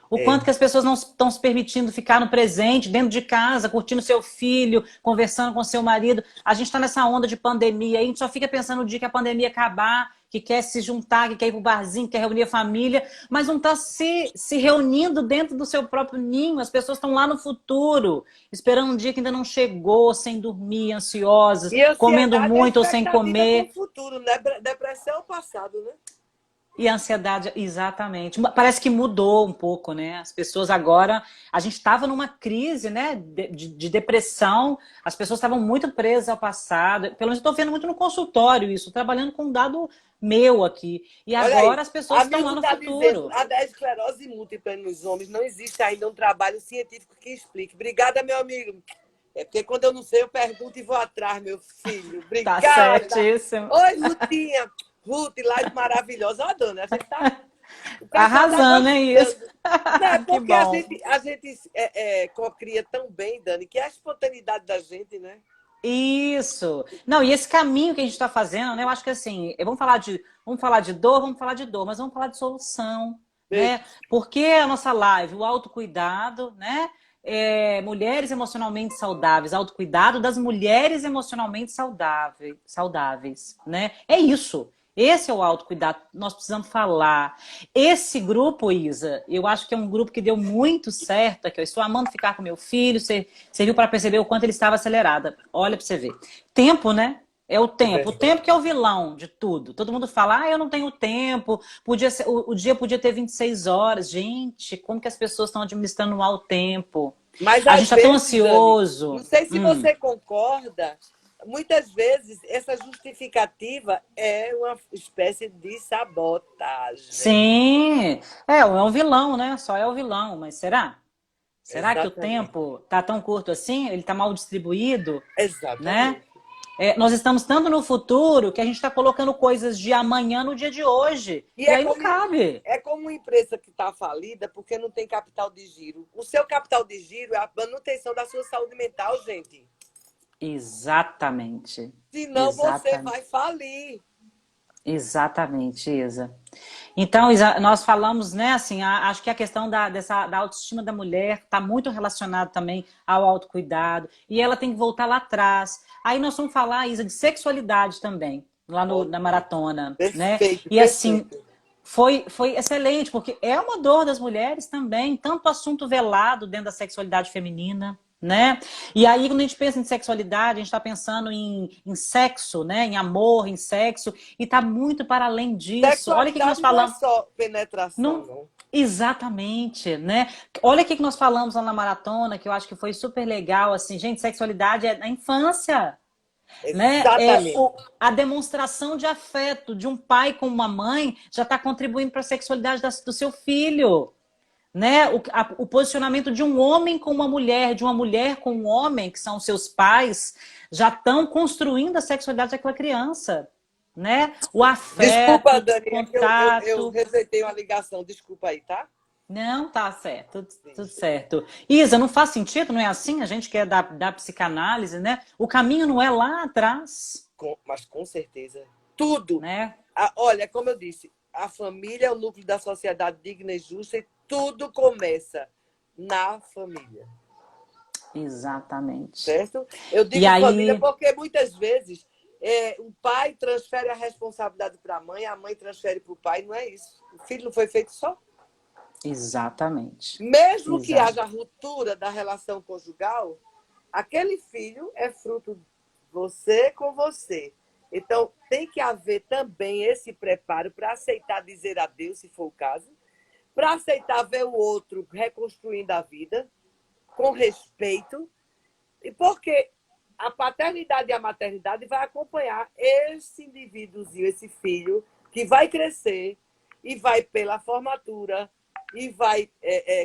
O É. quanto que as pessoas não estão se permitindo ficar no presente, dentro de casa, curtindo seu filho, conversando com seu marido. A gente está nessa onda de pandemia, a gente só fica pensando no dia que a pandemia acabar, que quer se juntar, que quer ir para o barzinho, que quer reunir a família, mas não está se reunindo dentro do seu próprio ninho. As pessoas estão lá no futuro, esperando um dia que ainda não chegou, sem dormir, ansiosas, E comendo ansiedade é muito ou sem expectativa com o comer. futuro, né? Depressão é o passado, né? E a ansiedade, exatamente. Parece que mudou um pouco, né? As pessoas agora. A gente estava numa crise, né? De depressão, as pessoas estavam muito presas ao passado. Pelo menos eu estou vendo muito no consultório isso, trabalhando com um dado meu aqui. E Olha aí. agora as pessoas estão lá Amigo no está dizendo, futuro. a esclerose múltipla nos homens não existe ainda um trabalho científico que explique. Obrigada, meu amigo. É porque quando eu não sei, eu pergunto e vou atrás, meu filho. Tá Obrigada. certíssimo. Oi, Rutinha. Ruth, live maravilhosa. Ó, dona, a gente tá. O pessoal tá Arrasando, é isso. gostando. Não, é Que porque a bom. gente, a gente cocria tão bem, Dani, que é a espontaneidade da gente, né? Isso. Não, e esse caminho que a gente está fazendo, né? Eu acho que assim, vamos falar de dor, vamos falar de dor, mas vamos falar de solução, né? Porque a nossa live, o autocuidado, né? Mulheres emocionalmente saudáveis, autocuidado das mulheres emocionalmente saudáveis, né? É isso. Esse é o autocuidado. Nós precisamos falar. Esse grupo, Isa, eu acho que é um grupo que deu muito certo. Aqui, eu estou amando ficar com meu filho. Serviu para perceber o quanto ele estava acelerado. Olha para você ver. Tempo, né? É o É tempo. O verdade. tempo que é o vilão de tudo. Todo mundo fala, eu não tenho tempo. O dia podia ter 26 horas. Gente, como que as pessoas estão administrando mal o tempo? Mas A gente às está tão vezes, Dani, não ansioso. sei se você concorda, muitas vezes essa justificativa é uma espécie de sabotagem. Sim, é um vilão, né? Só é o vilão, mas será? Será que o Exatamente. tempo tá tão curto assim? Ele tá mal distribuído, né? Exatamente. Nós estamos tanto no futuro que a gente está colocando coisas de amanhã no dia de hoje. E E aí não cabe. é como uma empresa que está falida porque não tem capital de giro. O seu capital de giro é a manutenção da sua saúde mental, gente. Exatamente. Senão você Exatamente. vai falir. Exatamente, Isa. Então, Isa, nós falamos, né, assim, acho que a questão da autoestima da mulher está muito relacionada também ao autocuidado, e ela tem que voltar lá atrás. Aí nós vamos falar, Isa, de sexualidade também, lá na Ótimo. maratona, né? Perfeito, E assim, perfeito. foi excelente, porque é uma dor das mulheres também, tanto assunto velado dentro da sexualidade feminina, né? E aí, quando a gente pensa em sexualidade, a gente está pensando em sexo, né? Em amor, em sexo, e está muito para além disso. Olha o que nós Sexualidade não é falamos. só penetração, Não, não. exatamente, né? Olha o que nós falamos lá na maratona, que eu acho que foi super legal, assim, gente, sexualidade é na infância, né? Exatamente. A demonstração de afeto de um pai com uma mãe já está contribuindo para a sexualidade do seu filho, né? O posicionamento de um homem com uma mulher, de uma mulher com um homem, que são seus pais, já estão construindo a sexualidade daquela criança, né? O Desculpa, afeto, Dani, o é que eu contato. resetei uma ligação. Desculpa aí, tá? Não, tá certo, tudo Sim. certo. Isa, não faz sentido, não é assim? A gente quer dar psicanálise, né? O caminho não é lá atrás, Mas com certeza. Tudo. né? Olha, como eu disse, a família é o núcleo da sociedade digna e justa e tudo começa na família. Exatamente. Certo? Eu E digo família aí, porque muitas vezes o pai transfere a responsabilidade para a mãe transfere para o pai. Não é isso. O filho não foi feito só. exatamente. Mesmo que Exa haja ruptura da relação conjugal, aquele filho é fruto de você com você. Então, tem que haver também esse preparo para aceitar dizer adeus, se for o caso, para aceitar ver o outro reconstruindo a vida, com respeito, e porque a paternidade e a maternidade vai acompanhar esse indivíduozinho, esse filho, que vai crescer e vai pela formatura e vai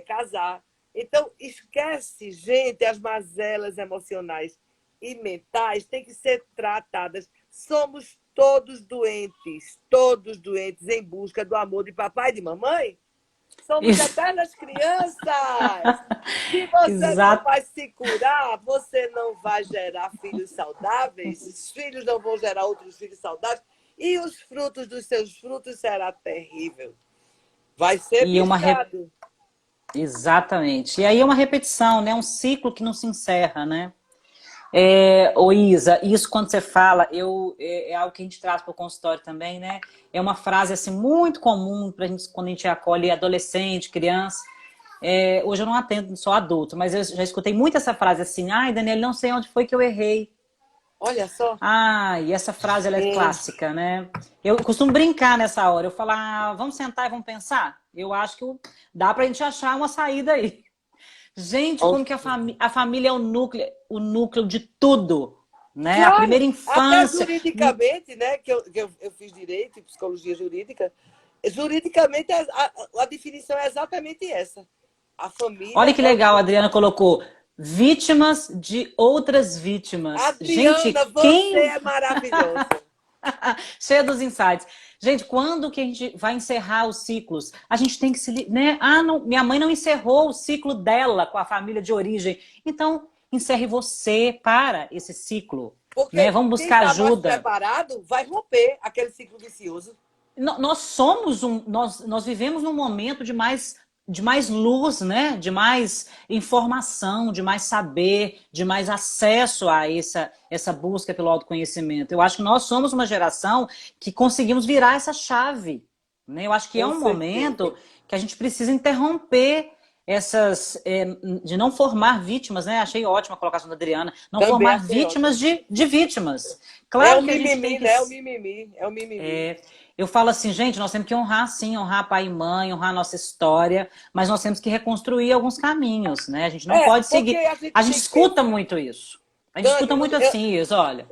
casar. Então, esquece, gente, as mazelas emocionais e mentais têm que ser tratadas. Somos todos doentes em busca do amor de papai e de mamãe. Somos Isso. eternas crianças. Se você não Exato. vai se curar, você não vai gerar filhos saudáveis, os filhos não vão gerar outros filhos saudáveis, e os frutos dos seus frutos será terrível. Vai ser E uma re... pichado. Exatamente. E aí é uma repetição, né? Um ciclo que não se encerra, né? Ô Isa, isso quando você fala, é algo que a gente traz para o consultório também, né? É uma frase assim muito comum pra gente, quando a gente acolhe adolescente, criança. Hoje eu não atendo só adulto, mas eu já escutei muito essa frase assim, ai, Daniela, não sei onde foi que eu errei. Olha só. Ah, e essa frase ela é clássica, né? Eu costumo brincar nessa hora, eu falo, vamos sentar e vamos pensar? Eu acho que dá pra gente achar uma saída aí. Gente, como que a família é o núcleo de tudo, né? A Claro, primeira até infância. juridicamente, né, que eu fiz direito e psicologia jurídica, juridicamente a definição é exatamente essa. A família Olha que é o... legal, a Adriana colocou vítimas de outras vítimas. Adriana, Gente, você quem é maravilhosa. cheia dos insights. Gente, quando que a gente vai encerrar os ciclos? A gente tem que se, né? Não, minha mãe não encerrou o ciclo dela com a família de origem. Então, encerre você para esse ciclo, né? Porque Vamos quem buscar está mais ajuda. preparado vai romper aquele ciclo vicioso. Nós somos nós vivemos num momento de mais luz, né? De mais informação, de mais saber, de mais acesso a essa busca pelo autoconhecimento. Eu acho que nós somos uma geração que conseguimos virar essa chave, né? Eu acho que é Com um momento certeza. que a gente precisa interromper de não formar vítimas, né? Achei ótima a colocação da Adriana, não Também formar achei vítimas ótimo. de vítimas. É o Claro que a gente tem mimimi, que né? É o mimimi. É o mimimi. eu falo assim, gente, nós temos que honrar sim, honrar pai e mãe, honrar nossa história, mas nós temos que reconstruir alguns caminhos, né? A gente não pode Porque seguir. a gente A gente tem que escuta pensar. muito isso. A gente Dani, escuta muito assim, isso, olha.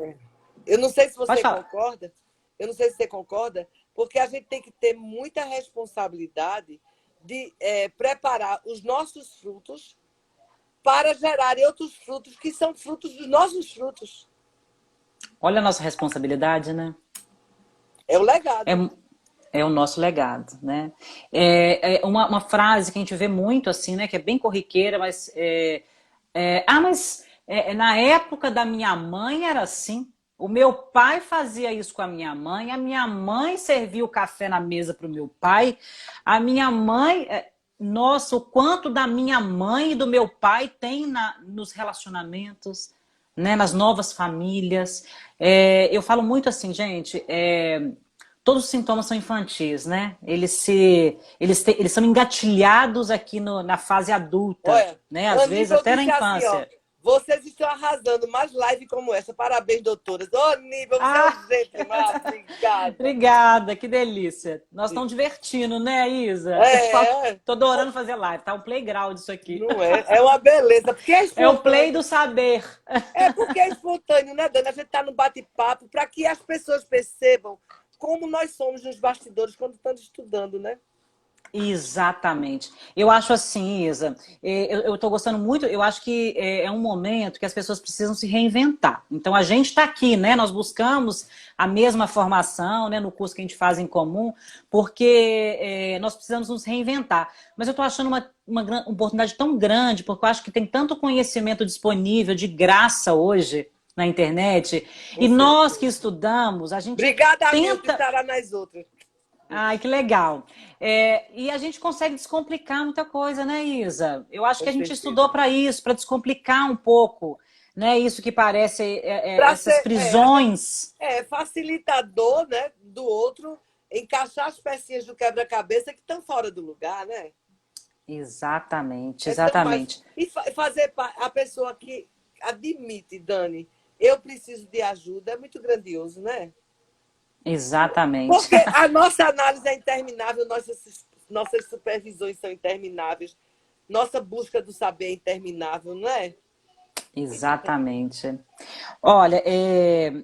eu não sei se Pode você falar. concorda, eu não sei se você concorda, porque a gente tem que ter muita responsabilidade de preparar os nossos frutos para gerarem outros frutos que são frutos dos nossos frutos. Olha a nossa responsabilidade, né? É o legado. É o nosso legado, né? Uma frase que a gente vê muito assim, né? Que é bem corriqueira, mas na época da minha mãe era assim. O meu pai fazia isso com a minha mãe servia o café na mesa para o meu pai, a minha mãe, nossa, o quanto da minha mãe e do meu pai tem nos relacionamentos, né? Nas novas famílias. Eu falo muito assim, gente. Todos os sintomas são infantis, né? Eles são engatilhados aqui na fase adulta, Olha, né? Às vezes Aníbal até na disse assim, ó, infância. vocês estão arrasando mais live como essa. Parabéns, doutoras. Ô, Aníbal, você é Ah, um gente demais. Obrigada. obrigada, que delícia. Nós estamos divertindo, né, Isa? É, Tô adorando fazer live, tá um playground isso aqui. não é? É uma beleza. Porque é É o play do espontâneo. saber. É porque é espontâneo, né, Dani? A gente está no bate-papo para que as pessoas percebam como nós somos nos bastidores quando estamos estudando, né? Exatamente. Eu acho assim, Isa, eu estou gostando muito, eu acho que é um momento que as pessoas precisam se reinventar. Então a gente está aqui, né? Nós buscamos a mesma formação, né, no curso que a gente faz em comum, porque nós precisamos nos reinventar. Mas eu estou achando uma oportunidade tão grande, porque eu acho que tem tanto conhecimento disponível de graça hoje na internet, Com e nós certeza. que estudamos, a gente Obrigada, Hamilton, tenta. estará nas outras. Ai, que legal. E a gente consegue descomplicar muita coisa, né, Isa? Eu acho Com que a gente estudou certeza. para isso, para descomplicar um pouco, né? Isso que parece Para essas ser a gente prisões. facilitador, né, do outro, encaixar as pecinhas do quebra-cabeça que estão fora do lugar, né? Exatamente, É tão mais. exatamente, E fazer a pessoa que admite, Dani, eu preciso de ajuda, é muito grandioso, né? exatamente. Porque a nossa análise é interminável, nossas supervisões são intermináveis, nossa busca do saber é interminável, não é? Exatamente. Olha,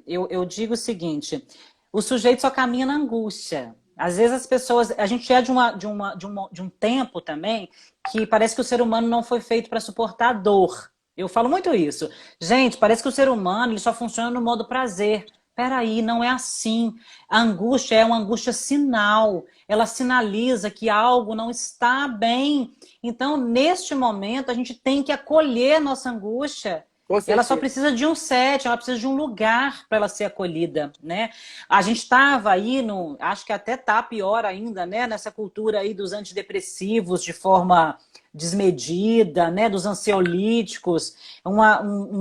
eu digo o seguinte: o sujeito só caminha na angústia. Às vezes as pessoas, a gente é de um tempo também que parece que o ser humano não foi feito para suportar a dor. Eu falo muito isso. Gente, parece que o ser humano ele só funciona no modo prazer. peraí, não é assim. A angústia é uma angústia sinal. Ela sinaliza que algo não está bem. Então, neste momento, a gente tem que acolher a nossa angústia. Com Ela só certeza. precisa de um set, ela precisa de um lugar para ela ser acolhida, né? A gente estava aí no, acho que até tá pior ainda, né? Nessa cultura aí dos antidepressivos de forma desmedida, né? Dos ansiolíticos, um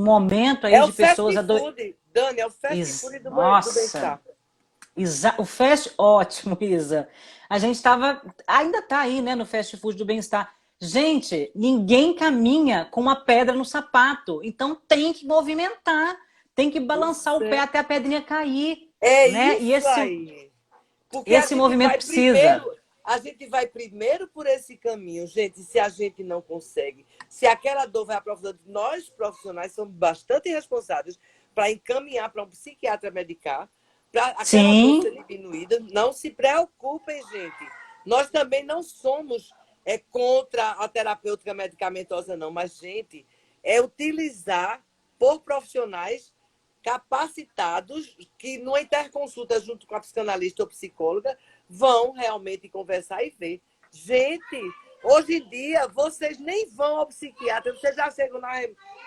momento aí É o de fast pessoas food, Dani, é o fast food do Nossa, bem-estar. o fast, ótimo, Isa. A gente estava, ainda está aí, né, no fast food do bem-estar. Gente, ninguém caminha com uma pedra no sapato, então tem que movimentar, tem que balançar o pé Você... até a pedrinha cair, É né? E isso aí. Porque esse movimento precisa. a gente vai primeiro por esse caminho, gente, se a gente não consegue. Se aquela dor vai aprofundando, nós profissionais somos bastante responsáveis para encaminhar para um psiquiatra medicar, para aquela dor Sim, ser diminuída. Não se preocupem, gente. Nós também não somos contra a terapêutica medicamentosa, não, mas, gente, é utilizar por profissionais capacitados que, numa interconsulta junto com a psicanalista ou psicóloga, vão realmente conversar e ver. Gente, hoje em dia, vocês nem vão ao psiquiatra, vocês já chegam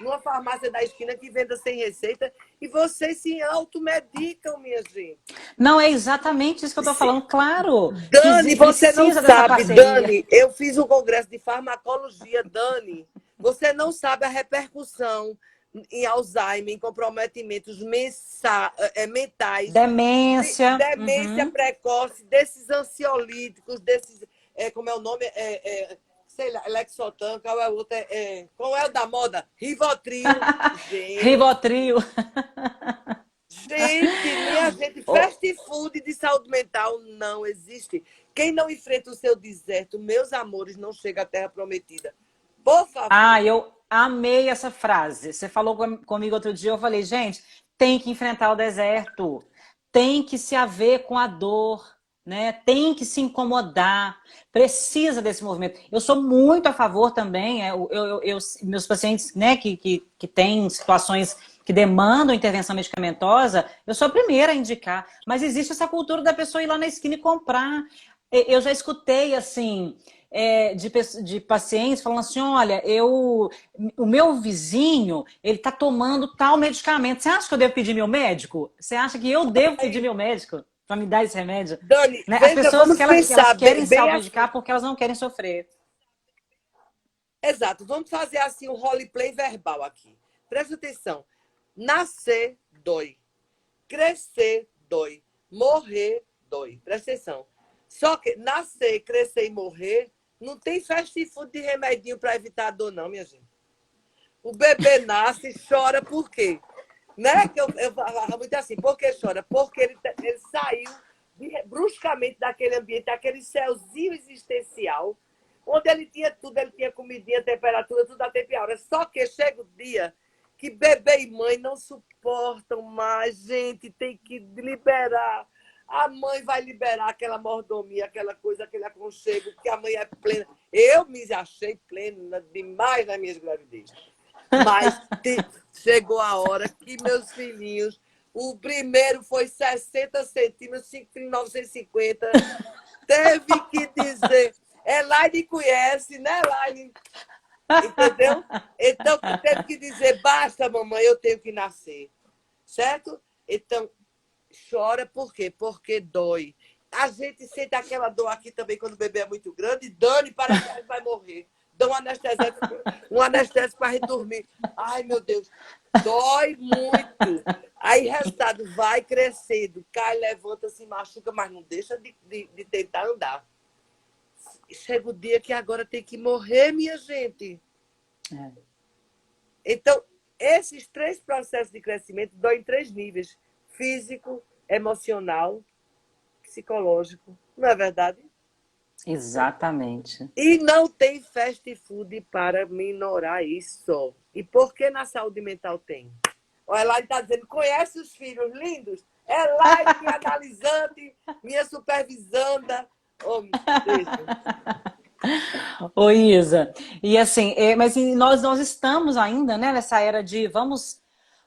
numa farmácia da esquina que venda sem receita e vocês se automedicam, minha gente. não é exatamente isso que eu estou falando. Claro que Dani, você não precisa dessa sabe, parceria. Dani, eu fiz um congresso de farmacologia, Dani. Você não sabe a repercussão em Alzheimer, em comprometimentos mentais, Demência. demência Uhum. precoce, desses ansiolíticos, desses, como é o nome? Sei lá, Lexotan, qual é o outro? Qual é o da moda? Rivotril. Rivotril. Gente, minha gente, Oh, fast food de saúde mental não existe. Quem não enfrenta o seu deserto, meus amores, não chega à terra prometida. Por favor. eu amei essa frase. Você falou comigo outro dia, eu falei, gente, tem que enfrentar o deserto, tem que se haver com a dor, né? Tem que se incomodar, precisa desse movimento. Eu sou muito a favor também, meus pacientes, né, que têm situações que demandam intervenção medicamentosa, eu sou a primeira a indicar, mas existe essa cultura da pessoa ir lá na esquina e comprar. Eu já escutei assim, de pacientes falando assim, olha, o meu vizinho, ele está tomando tal medicamento. Você acha que eu devo pedir meu médico? Você acha que eu devo pedir meu médico para me dar esse remédio? Dani, Né? As veja, pessoas vamos que elas pensar querem se bem assim. automedicar porque elas não querem sofrer. Exato, vamos fazer assim um roleplay verbal aqui. Presta atenção. Nascer dói. Crescer dói. Morrer dói. Presta atenção. Só que nascer, crescer e morrer não tem fast food de remedinho para evitar a dor, não, minha gente. O bebê nasce e chora por quê? Né? Que eu falava muito assim, por que chora? Porque ele saiu bruscamente daquele ambiente, daquele céuzinho existencial, onde ele tinha tudo, ele tinha comidinha, temperatura, tudo a tempo e a hora. Só que chega o dia que bebê e mãe não suportam mais, gente, tem que liberar. A mãe vai liberar aquela mordomia, aquela coisa, aquele aconchego, porque a mãe é plena. Eu me achei plena demais nas minhas gravidez. Mas chegou a hora que meus filhinhos, o primeiro foi 60 centímetros, 5,950, teve que dizer, Elaine conhece, né, Elaine? Entendeu? Então, teve que dizer, basta, mamãe, eu tenho que nascer. Certo? Então, chora por quê? Porque dói. A gente sente aquela dor aqui também quando o bebê é muito grande. Dani, parece que a gente vai morrer. Dá um anestésico para a gente dormir. Ai, meu Deus. Dói muito. Aí, resultado, vai crescendo. Cai, levanta, se machuca, mas não deixa de tentar andar. Chega o dia que agora tem que morrer, minha gente. É. Então, esses três processos de crescimento dão em três níveis: físico, emocional, psicológico. Não é verdade? Exatamente. E não tem fast food para minorar isso. E por que na saúde mental tem? Olha, Elaine está dizendo, conhece os filhos lindos? Elaine, minha analisante, minha supervisanda. Oh, deixa. Ô, Isa, e assim, mas nós estamos ainda, né, nessa era de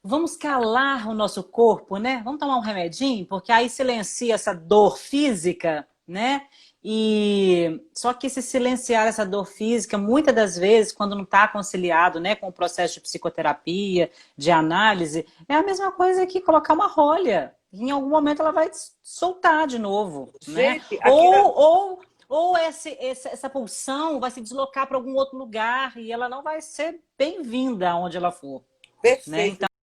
vamos calar o nosso corpo, né? Vamos tomar um remedinho, porque aí silencia essa dor física, né? E só que se silenciar essa dor física, muitas das vezes, quando não está conciliado, né, com o processo de psicoterapia, de análise, é a mesma coisa que colocar uma rolha. Em algum momento ela vai soltar de novo, né? Gente, aqui Ou essa pulsão vai se deslocar para algum outro lugar e ela não vai ser bem-vinda aonde ela for, né? perfeito. Então,